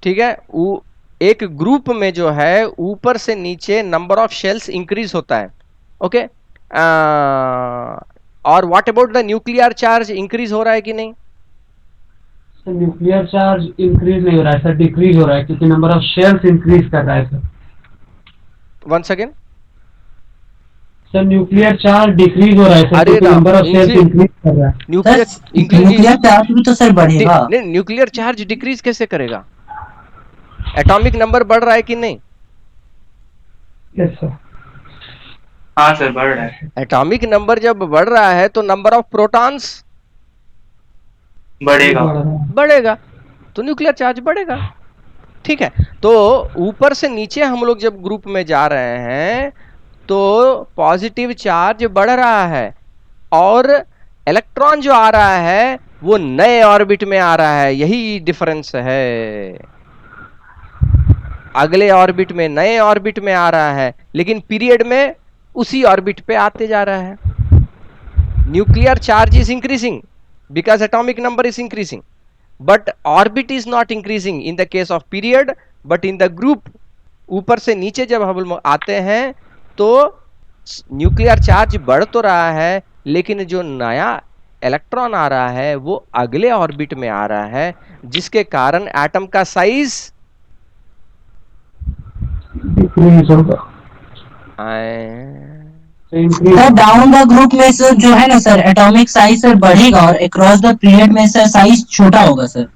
ठीक है, वो एक ग्रुप में जो है ऊपर से नीचे नंबर ऑफ शेल्स इंक्रीज होता है। ओके, और what about the nuclear charge, increase हो रहा है कि नहीं? सर न्यूक्लियर चार्ज इंक्रीज नहीं हो रहा है सर, डिक्रीज हो रहा है, क्योंकि नंबर ऑफ शेल्स इंक्रीज कर रहा है sir. Once again. Sir nuclear charge decrease हो रहा है सर, अरे क्योंकि Ram, number of shells increase कर रहा है। न्यूक्लियर न्यूक्लियर चार्ज भी तो सर बढ़ेगा। नहीं, न्यूक्लियर चार्ज डिक्रीज कैसे करेगा? एटॉमिक नंबर बढ़ रहा है कि नहीं? Yes sir. हाँ सर बढ़ रहा है। एटॉमिक नंबर जब बढ़ रहा है तो नंबर ऑफ प्रोटॉन्स बढ़ेगा। बढ़ेगा, तो न्यूक्लियर चार्ज बढ़ेगा। ठीक है, तो ऊपर से नीचे हम लोग जब ग्रुप में जा रहे हैं तो पॉजिटिव चार्ज बढ़ रहा है और इलेक्ट्रॉन जो आ रहा है वो नए ऑर्बिट में आ रहा है, यही डिफरेंस है। अगले ऑर्बिट में, नए ऑर्बिट में आ रहा है, लेकिन पीरियड में उसी ऑर्बिट पे आते जा रहा है। Nuclear charge is increasing because atomic number is increasing, but orbit is not increasing in the case of period, but in the group ऊपर से नीचे जब हम आते हैं तो न्यूक्लियर चार्ज बढ़ तो रहा है, लेकिन जो नया इलेक्ट्रॉन आ रहा है वो अगले ऑर्बिट में आ रहा है, जिसके कारण एटम का साइज डिक्रीज होगा। सर डाउन द ग्रुप में सर जो है ना सर एटॉमिक साइज सर बढ़ेगा और अक्रॉस द पीरियड में सर साइज छोटा होगा सर।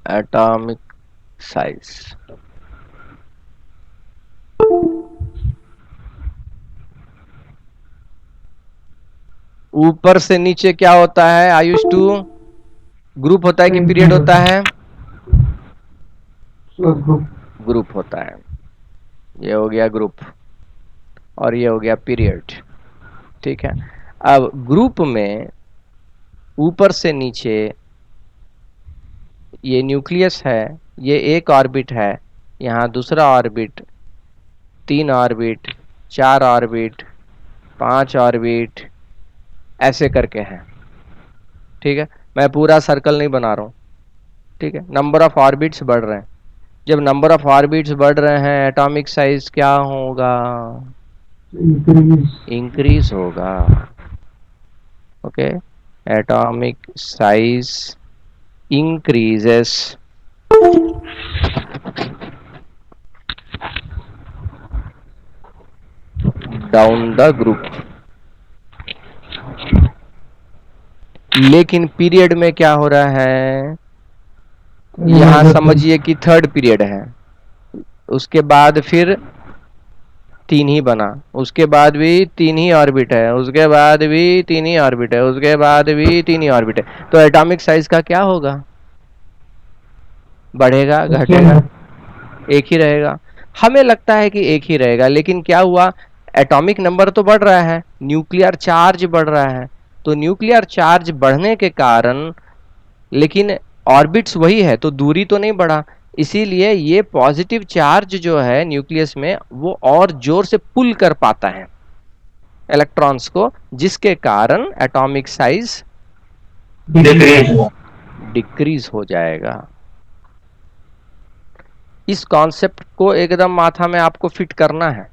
एटॉमिक साइज ऊपर से नीचे क्या होता है आयुष टू? ग्रुप होता है कि पीरियड होता है? ग्रुप होता है। ये हो गया ग्रुप और ये हो गया पीरियड। ठीक है, अब ग्रुप में ऊपर से नीचे ये न्यूक्लियस है, ये एक ऑर्बिट है, यहाँ दूसरा ऑर्बिट, 3 ऑर्बिट, 4 ऑर्बिट, 5 ऑर्बिट, ऐसे करके है। ठीक है, मैं पूरा सर्कल नहीं बना रहा हूँ। ठीक है, नंबर ऑफ ऑर्बिट्स बढ़ रहे हैं। जब नंबर ऑफ ऑर्बिट्स बढ़ रहे हैं एटॉमिक साइज क्या होगा? इंक्रीज होगा। Okay, atomic size increases down the group। लेकिन पीरियड में क्या हो रहा है? यहां समझिए कि थर्ड पीरियड है, उसके बाद फिर 3 ही बना, उसके बाद भी 3 ही ऑर्बिट है, उसके बाद भी 3 ही ऑर्बिट है, उसके बाद भी 3 ही ऑर्बिट है, तो एटॉमिक साइज का क्या होगा? बढ़ेगा, घटेगा? एक ही रहेगा। हमें लगता है कि एक ही रहेगा, लेकिन क्या हुआ, एटॉमिक नंबर तो बढ़ रहा है, न्यूक्लियर चार्ज बढ़ रहा है, तो न्यूक्लियर चार्ज बढ़ने के कारण, लेकिन ऑर्बिट्स वही है तो दूरी तो नहीं बढ़ा, इसीलिए ये पॉजिटिव चार्ज जो है न्यूक्लियस में वो और जोर से पुल कर पाता है इलेक्ट्रॉन्स को, जिसके कारण एटॉमिक साइज डिक्रीज हो जाएगा। इस कॉन्सेप्ट को एकदम माथा में आपको फिट करना है।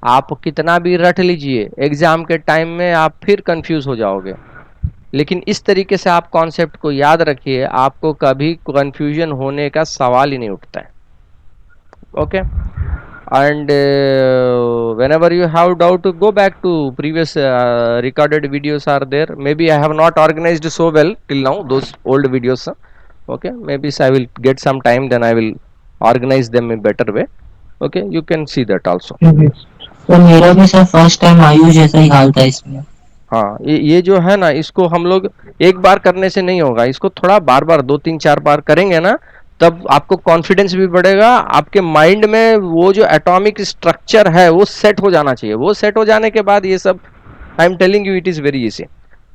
आप कितना भी रट लीजिए, एग्जाम के टाइम में आप फिर कंफ्यूज हो जाओगे, लेकिन इस तरीके से आप कॉन्सेप्ट को याद रखिए, आपको कभी कंफ्यूजन होने का सवाल ही नहीं उठता है। Okay, and whenever you have doubt go back to previous recorded videos are there, maybe I have not organized so well till now those old videos, okay, maybe I will get some time, then I will organize them in better way। okay, you can see that also। तो मेरा भी sir first time Ayush जैसा ही हाल था इसमें। हाँ, ये जो है ना, इसको हम लोग एक बार करने से नहीं होगा, इसको थोड़ा बार बार 2 3 4 बार करेंगे ना, तब आपको कॉन्फिडेंस भी बढ़ेगा, आपके माइंड में वो जो एटॉमिक स्ट्रक्चर है वो सेट हो जाना चाहिए। वो सेट हो जाने के बाद ये सब, I am telling you, it is very easy.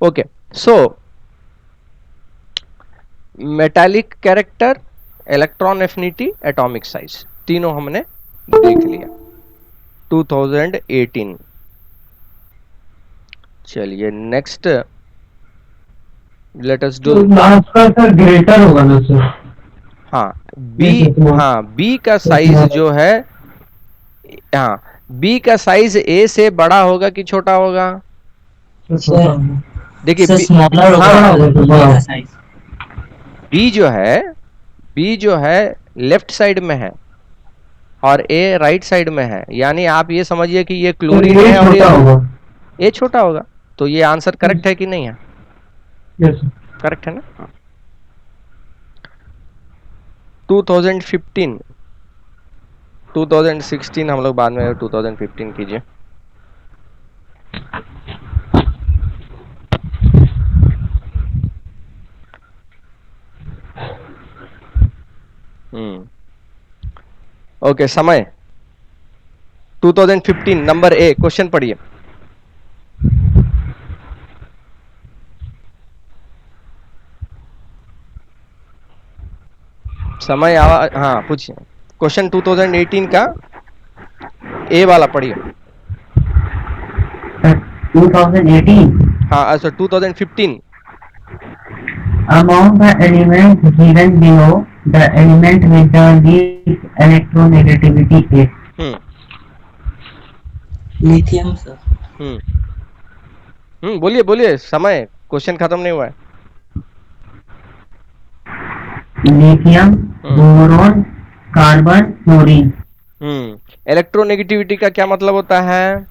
Okay, so metallic character, electron affinity, atomic size, तीनों हमने देख लिया 2018। चलिए नेक्स्ट लेट अस डू। तो लास्ट का सर ग्रेटर होगा ना सर? हाँ बी, Yes, sir. हाँ बी का साइज जो है, हाँ बी का साइज ए से बड़ा होगा कि छोटा होगा? सर देखिए सर स्मॉलर हाँ, होगा हाँ, B हाँ। का साइज। बी जो है लेफ्ट साइड में है और ए राइट साइड में है, यानी आप ये समझिए कि ये क्लोरीन है और छोटा होगा। ये छोटा होगा। तो ये आंसर करेक्ट है कि नहीं है? Yes sir. करेक्ट है ना? 2015, 2016 हम लोग बाद में 2015 कीजिए। ओके समय 2015 नंबर ए, क्वेश्चन पढ़िए। समय हाँ पूछिए क्वेश्चन 2018 का ए वाला पढ़िए। 2018 हाँ अच्छा 2015। among the elements given below the element with the least electronegativity is lithium sir. बोलिए बोलिए, समय क्वेश्चन खत्म नहीं हुआ है। lithium, boron, carbon, fluorine. Electronegativity का क्या मतलब होता है?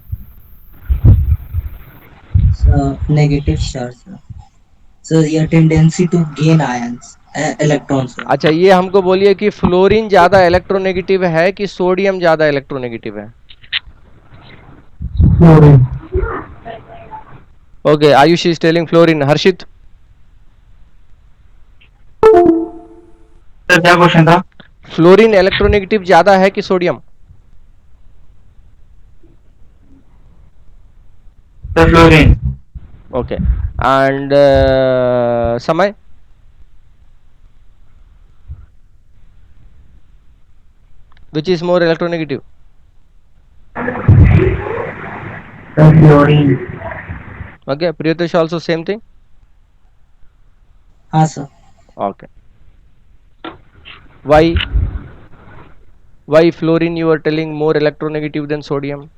Negative charge sir. सर ये tendency to gain ions electrons. अच्छा ये हमको बोलिए कि फ्लोरीन ज्यादा इलेक्ट्रोनेगेटिव है कि सोडियम ज्यादा इलेक्ट्रोनेगेटिव है? Okay Ayush is telling fluorine. Harshit? Sir क्या क्वेश्चन था? फ्लोरीन इलेक्ट्रोनेगेटिव ज्यादा है कि sodium? Sir fluorine. Okay and समय? Which is more electronegative? The fluorine. Okay, Priyush also same thing? हाँ sir. Okay. Why fluorine you are telling more electronegative than sodium?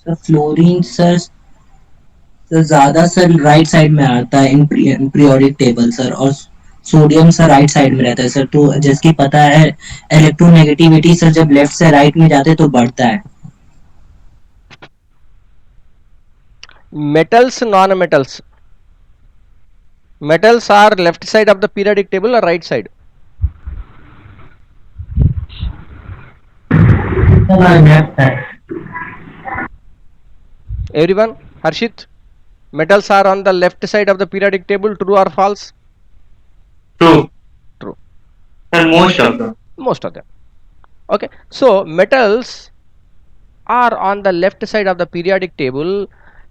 Sir fluorine sir ज्यादा sir right side में आता है in periodic table sir, और sodium sir right side में रहता है sir. तो जैसे कि पता है इलेक्ट्रोनेगेटिविटी सर जब लेफ्ट से राइट में जाते तो बढ़ता है। Metals, non-metals. Metals are left side of the periodic table or right side? Left side. Everyone? Harshit? Metals are on the left side of the periodic table, true or false? True. True. Sir most of them. Most of them. Okay, so metals are on the left side of the periodic table.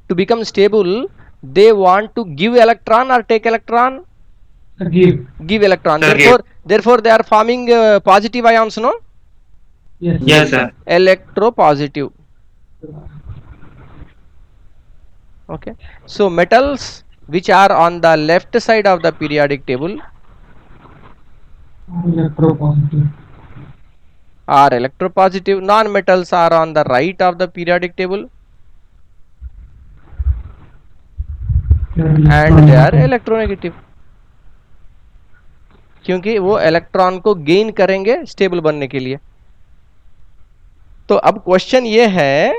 To become stable, they want to give electron or take electron? Give electron. Sir, Therefore they are forming positive ions, no? Yes sir. Electropositive. Okay, so metals which are on the left side of the periodic table are electropositive. Non-metals are on the right of the periodic table and they are electronegative, क्योंकि वो electron को gain करेंगे stable बनने के लिए। तो अब question ये है,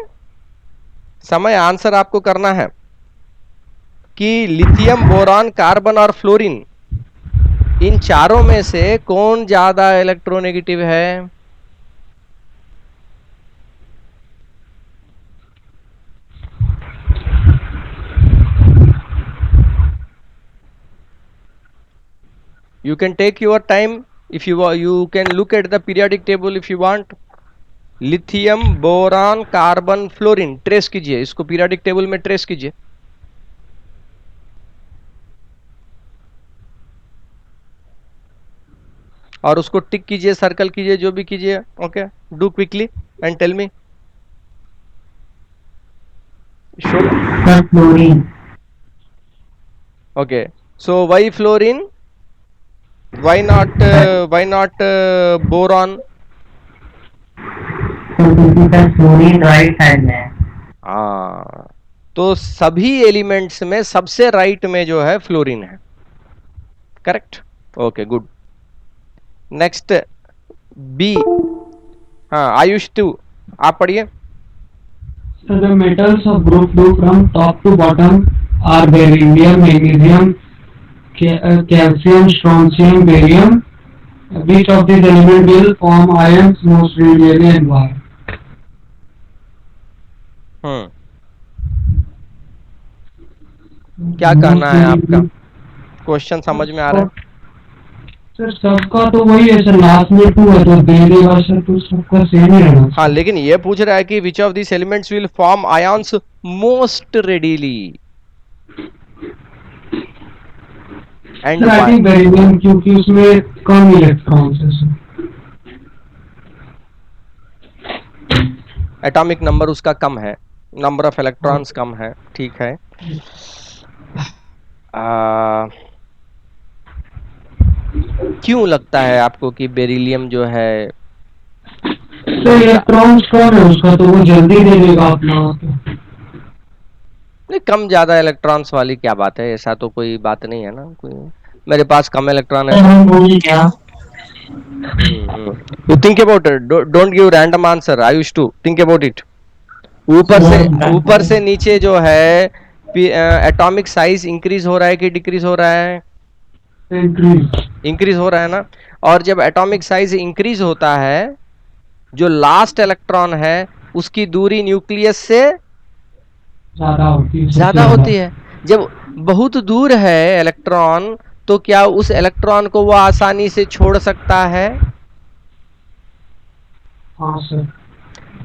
समय आंसर आपको करना है कि लिथियम, बोरॉन, कार्बन और फ्लोरीन इन चारों में से कौन ज्यादा इलेक्ट्रोनेगेटिव है? You can take your time if you can look at the periodic table if you want. Lithium, boron, carbon, fluorine trace कीजिए, इसको पीरियोडिक टेबल में ट्रेस कीजिए। और उसको टिक कीजिए, सर्कल कीजिए, जो भी कीजिए. Okay, do quickly and tell me. Show. Sir, fluorine. Okay, so why fluorine? Why not boron? क्योंकि सर फ्लोरीन राइट साइड में है. हाँ, तो सभी एलिमेंट्स में सबसे राइट में जो है फ्लोरीन है. Correct. Okay, good. Next B. हाँ, आयुष तू आप पढ़िए. So the metals of group 2 from top to bottom are beryllium, magnesium, calcium, strontium, barium. Which of these elements will form ions most readily and why? क्या कहना है आपका? Question समझ में आ रहा है? सर सबका तो वही है सर, लास्ट में 2 है तो दे देगा सर, तो सबका सेम ही रहना. हाँ, लेकिन ये पूछ रहा है कि which of this elements will form ions most readily and sir I think beryllium, क्योंकि उसमें कम इलेक्ट्रॉन्स है सर. एटॉमिक नंबर उसका कम है, नंबर ऑफ इलेक्ट्रॉन्स कम है. ठीक है. क्यों लगता है आपको कि बेरिलियम जो है? तो इलेक्ट्रॉन्स कम है उसका, तो वो जल्दी दे देगा अपना. नहीं, कम ज्यादा इलेक्ट्रॉन्स वाली क्या बात है? ऐसा तो कोई बात नहीं है ना. कोई मेरे पास कम इलेक्ट्रॉन है. क्या? You think about it. Don't give random answer. I used to think about it. ऊपर से नीचे जो है एटॉमिक साइज इंक्रीज हो रहा है कि डिक्रीज हो रहा है? इंक्रीज हो रहा है ना. और जब एटॉमिक साइज इंक्रीज होता है, जो लास्ट इलेक्ट्रॉन है उसकी दूरी न्यूक्लियस से ज्यादा होती है. जब बहुत दूर है इलेक्ट्रॉन, तो क्या उस इलेक्ट्रॉन को वो आसानी से छोड़ सकता है? हाँ सर.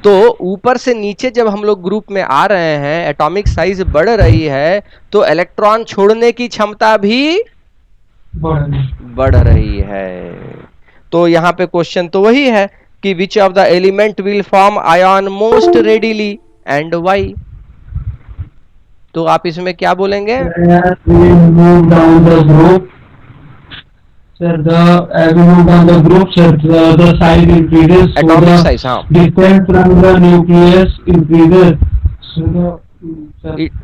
तो ऊपर से नीचे जब हम लोग ग्रुप में आ रहे हैं, एटॉमिक साइज बढ़ रही है, तो इलेक्ट्रॉन छोड़ने की क्षमता भी बढ़ रही है. तो यहाँ पे क्वेश्चन तो वही है कि which of the element will form ion most readily and why. तो आप इसमें क्या बोलेंगे? Sir, as we move down the group, sir, the size increases. Atomic so size, हाँ. Distance from the nucleus increases. So the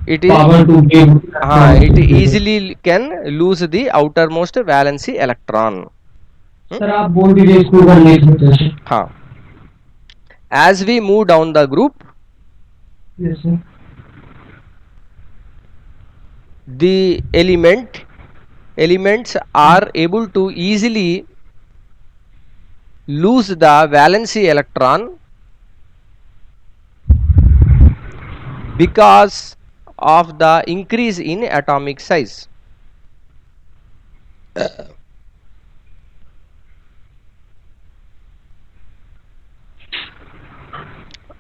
It is power to give. हाँ, it easily can lose the outermost valency electron. Sir, आप बोल दीजिए इसको अगर लिख सकते हैं. हाँ. As we move down the group, Yes sir. the elements are able to easily lose the valency electron because of the increase in atomic size.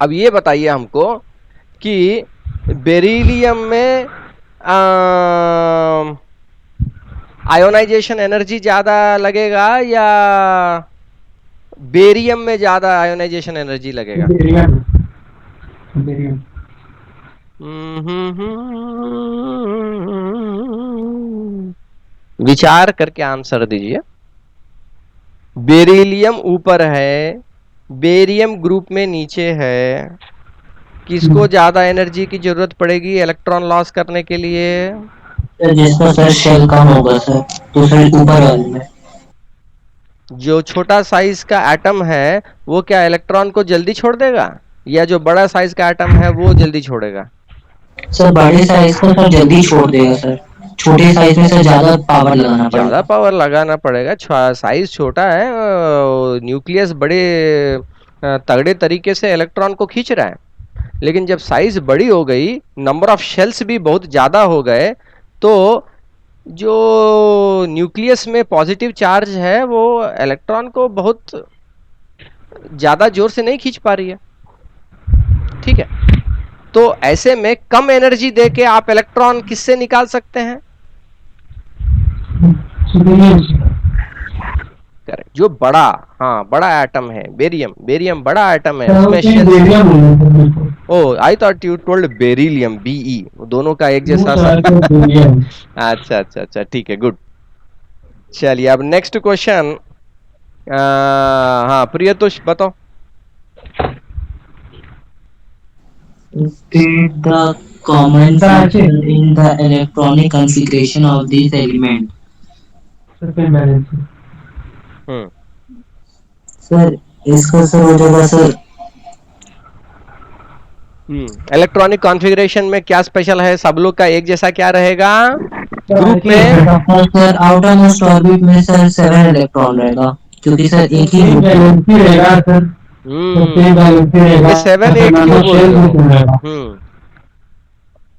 अब ये बताइए हमको कि बेरिलियम में आयोनाइजेशन एनर्जी ज्यादा लगेगा या बेरियम में ज्यादा आयोनाइजेशन एनर्जी लगेगा? बेरियम. विचार करके आंसर दीजिए. बेरिलियम ऊपर है, बेरियम ग्रुप में नीचे है. किसको ज्यादा एनर्जी की जरूरत पड़ेगी इलेक्ट्रॉन लॉस करने के लिए? जिसका सर शेल कम होगा सर, तो सर ऊपर वाले में. जो छोटा साइज का एटम है वो क्या इलेक्ट्रॉन को जल्दी छोड़ देगा, या जो बड़ा साइज का एटम है वो जल्दी छोड़ेगा? सर बड़े साइज को सर जल्दी छोड़ देगा सर. छोटे साइज में सर ज्यादा पावर लगाना पड़ेगा. ज्यादा पावर लगाना पड़ेगा. साइज छोटा है, न्यूक्लियस बड़े तगड़े तरीके से इलेक्ट्रॉन को खींच रहा है. लेकिन जब साइज बड़ी हो गई, नंबर ऑफ शेल्स भी बहुत ज्यादा हो गए, तो जो न्यूक्लियस में पॉजिटिव चार्ज है वो इलेक्ट्रॉन को बहुत ज्यादा जोर से नहीं खींच पा रही है. ठीक है. तो ऐसे में कम एनर्जी देके आप इलेक्ट्रॉन किससे निकाल सकते हैं? करेक्ट। जो बड़ा, हाँ बड़ा एटम है, बेरियम, बेरियम बड़ा एटम है, सर उसमें उसमें शेल्स। बेरियम बोला सर मेरे को। Oh I thought you told beryllium, B E, दोनों का एक वो जैसा सर तो बेरियम। अच्छा अच्छा अच्छा, ठीक है, गुड। चलिए अब नेक्स्ट क्वेश्चन। हाँ प्रियतोष बताओ। State the common feature in the electronic configuration of this element. Second balance. Hmm sir इसका सर हो जाएगा सर। इलेक्ट्रॉनिक कॉन्फ़िगरेशन में क्या स्पेशल है, सब लोग का एक जैसा क्या रहेगा ग्रुप में? सर आउटर मोस्ट ऑर्बिट में सर 7 इलेक्ट्रॉन रहेगा, क्योंकि सर एक ही सेम बैलेंस ही रहेगा सर। सेम बैलेंस ही रहेगा। ये 7 8 क्यों बोल रहे हो?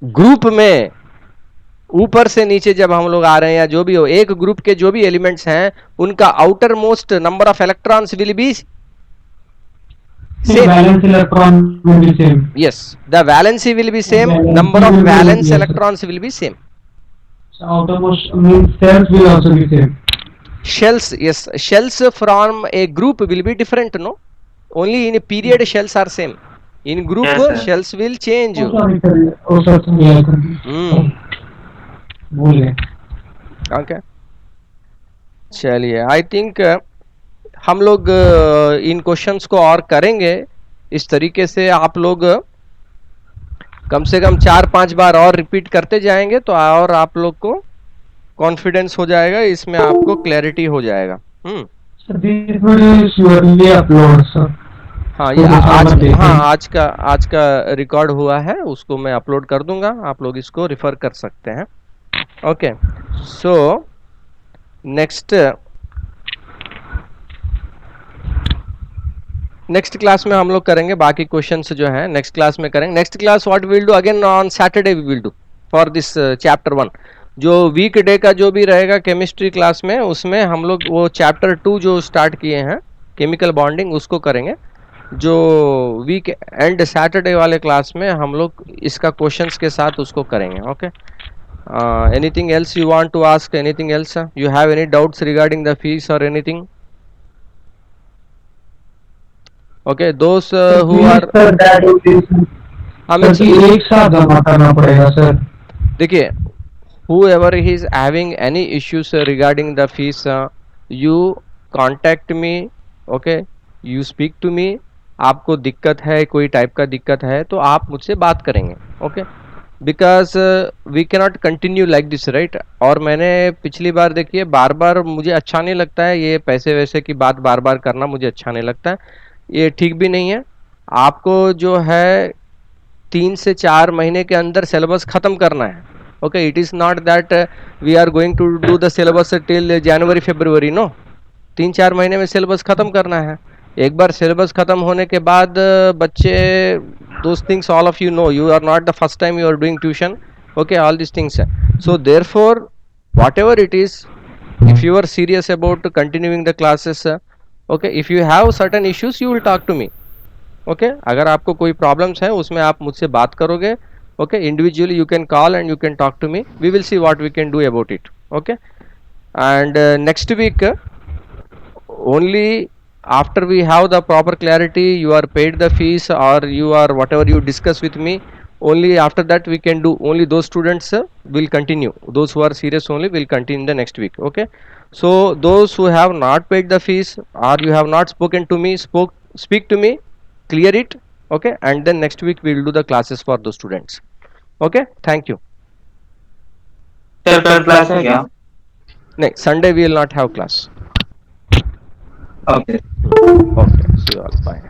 ग्रुप में ऊपर से नीचे जब हम लोग आ रहे हैं या जो भी हो, एक ग्रुप के जो भी एलिमेंट्स हैं उनका outer most number of electrons will be same. Valence electron will be same. yes, the valency will be same, number of valence electrons will be same. Outermost means cells will also be same. Shells, yes, shells from a group will be different, no? Only in a period shells are same. In group Yes, sir. shells will change. Oh, sorry, भूल गए। Okay. चलिए I think हम लोग इन questions को और करेंगे इस तरीके से। आप लोग कम से कम 4-5 बार और रिपीट करते जाएंगे तो और आप लोग को कॉन्फिडेंस हो जाएगा, इसमें आपको क्लैरिटी हो जाएगा। हाँ ये आज का रिकॉर्ड हुआ है, उसको मैं अपलोड कर दूंगा, आप लोग इसको रिफर कर सकते हैं। ओके, सो नेक्स्ट क्लास में हम लोग करेंगे बाकी क्वेश्चंस जो हैं, नेक्स्ट क्लास में करेंगे। Next class what we will do again on Saturday, we will do for this chapter 1। जो वीक डे का जो भी रहेगा केमिस्ट्री क्लास में, उसमें हम लोग वो चैप्टर 2 जो स्टार्ट किए हैं केमिकल बॉन्डिंग, उसको करेंगे। जो वीक एंड सैटरडे वाले क्लास में हम लोग इसका क्वेश्चंस के साथ उसको करेंगे। Okay, anything else you want to ask, anything else you have any doubts regarding the fees और एनीथिंग? ओके, दोस्त हु आर हमें एक साथ जमा करना पड़ेगा सर। देखिए, whoever is having any issues regarding the fees, you contact me, okay, you speak to me। आपको दिक्कत है, कोई टाइप का दिक्कत है तो आप मुझसे बात करेंगे। Okay, because we cannot continue like this, right. और मैंने पिछली बार देखिए, बार बार मुझे अच्छा नहीं लगता है ये पैसे वैसे की बात बार बार करना, मुझे अच्छा नहीं लगता है, ये ठीक भी नहीं है। आपको जो है 3 से 4 महीने के अंदर सिलेबस खत्म करना है। Okay, it is not that we are going to do the syllabus till January February, no. 3-4 महीने में सिलेबस खत्म करना है। एक बार सिलेबस खत्म होने के बाद बच्चे, those things all of you know, you are not the first time you are doing tuition, okay, all these things, so therefore whatever it is, if you are serious about continuing the classes, okay, if you have certain issues you will talk to me, okay। अगर आपको कोई problems है उसमें आप मुझसे बात करोगे, okay, individually you can call and you can talk to me, we will see what we can do about it, okay। and next week only after we have the proper clarity, you are paid the fees or you are whatever you discuss with me, only after that we can do, only those students will continue, those who are serious only will continue in the next week, okay। So those who have not paid the fees or you have not spoken to me, speak to me, clear it, okay, and then next week we will do the classes for those students, okay। Thank you। Sir कल class है क्या? नहीं, Sunday we will not have class। Okay. Okay, see you all, bye।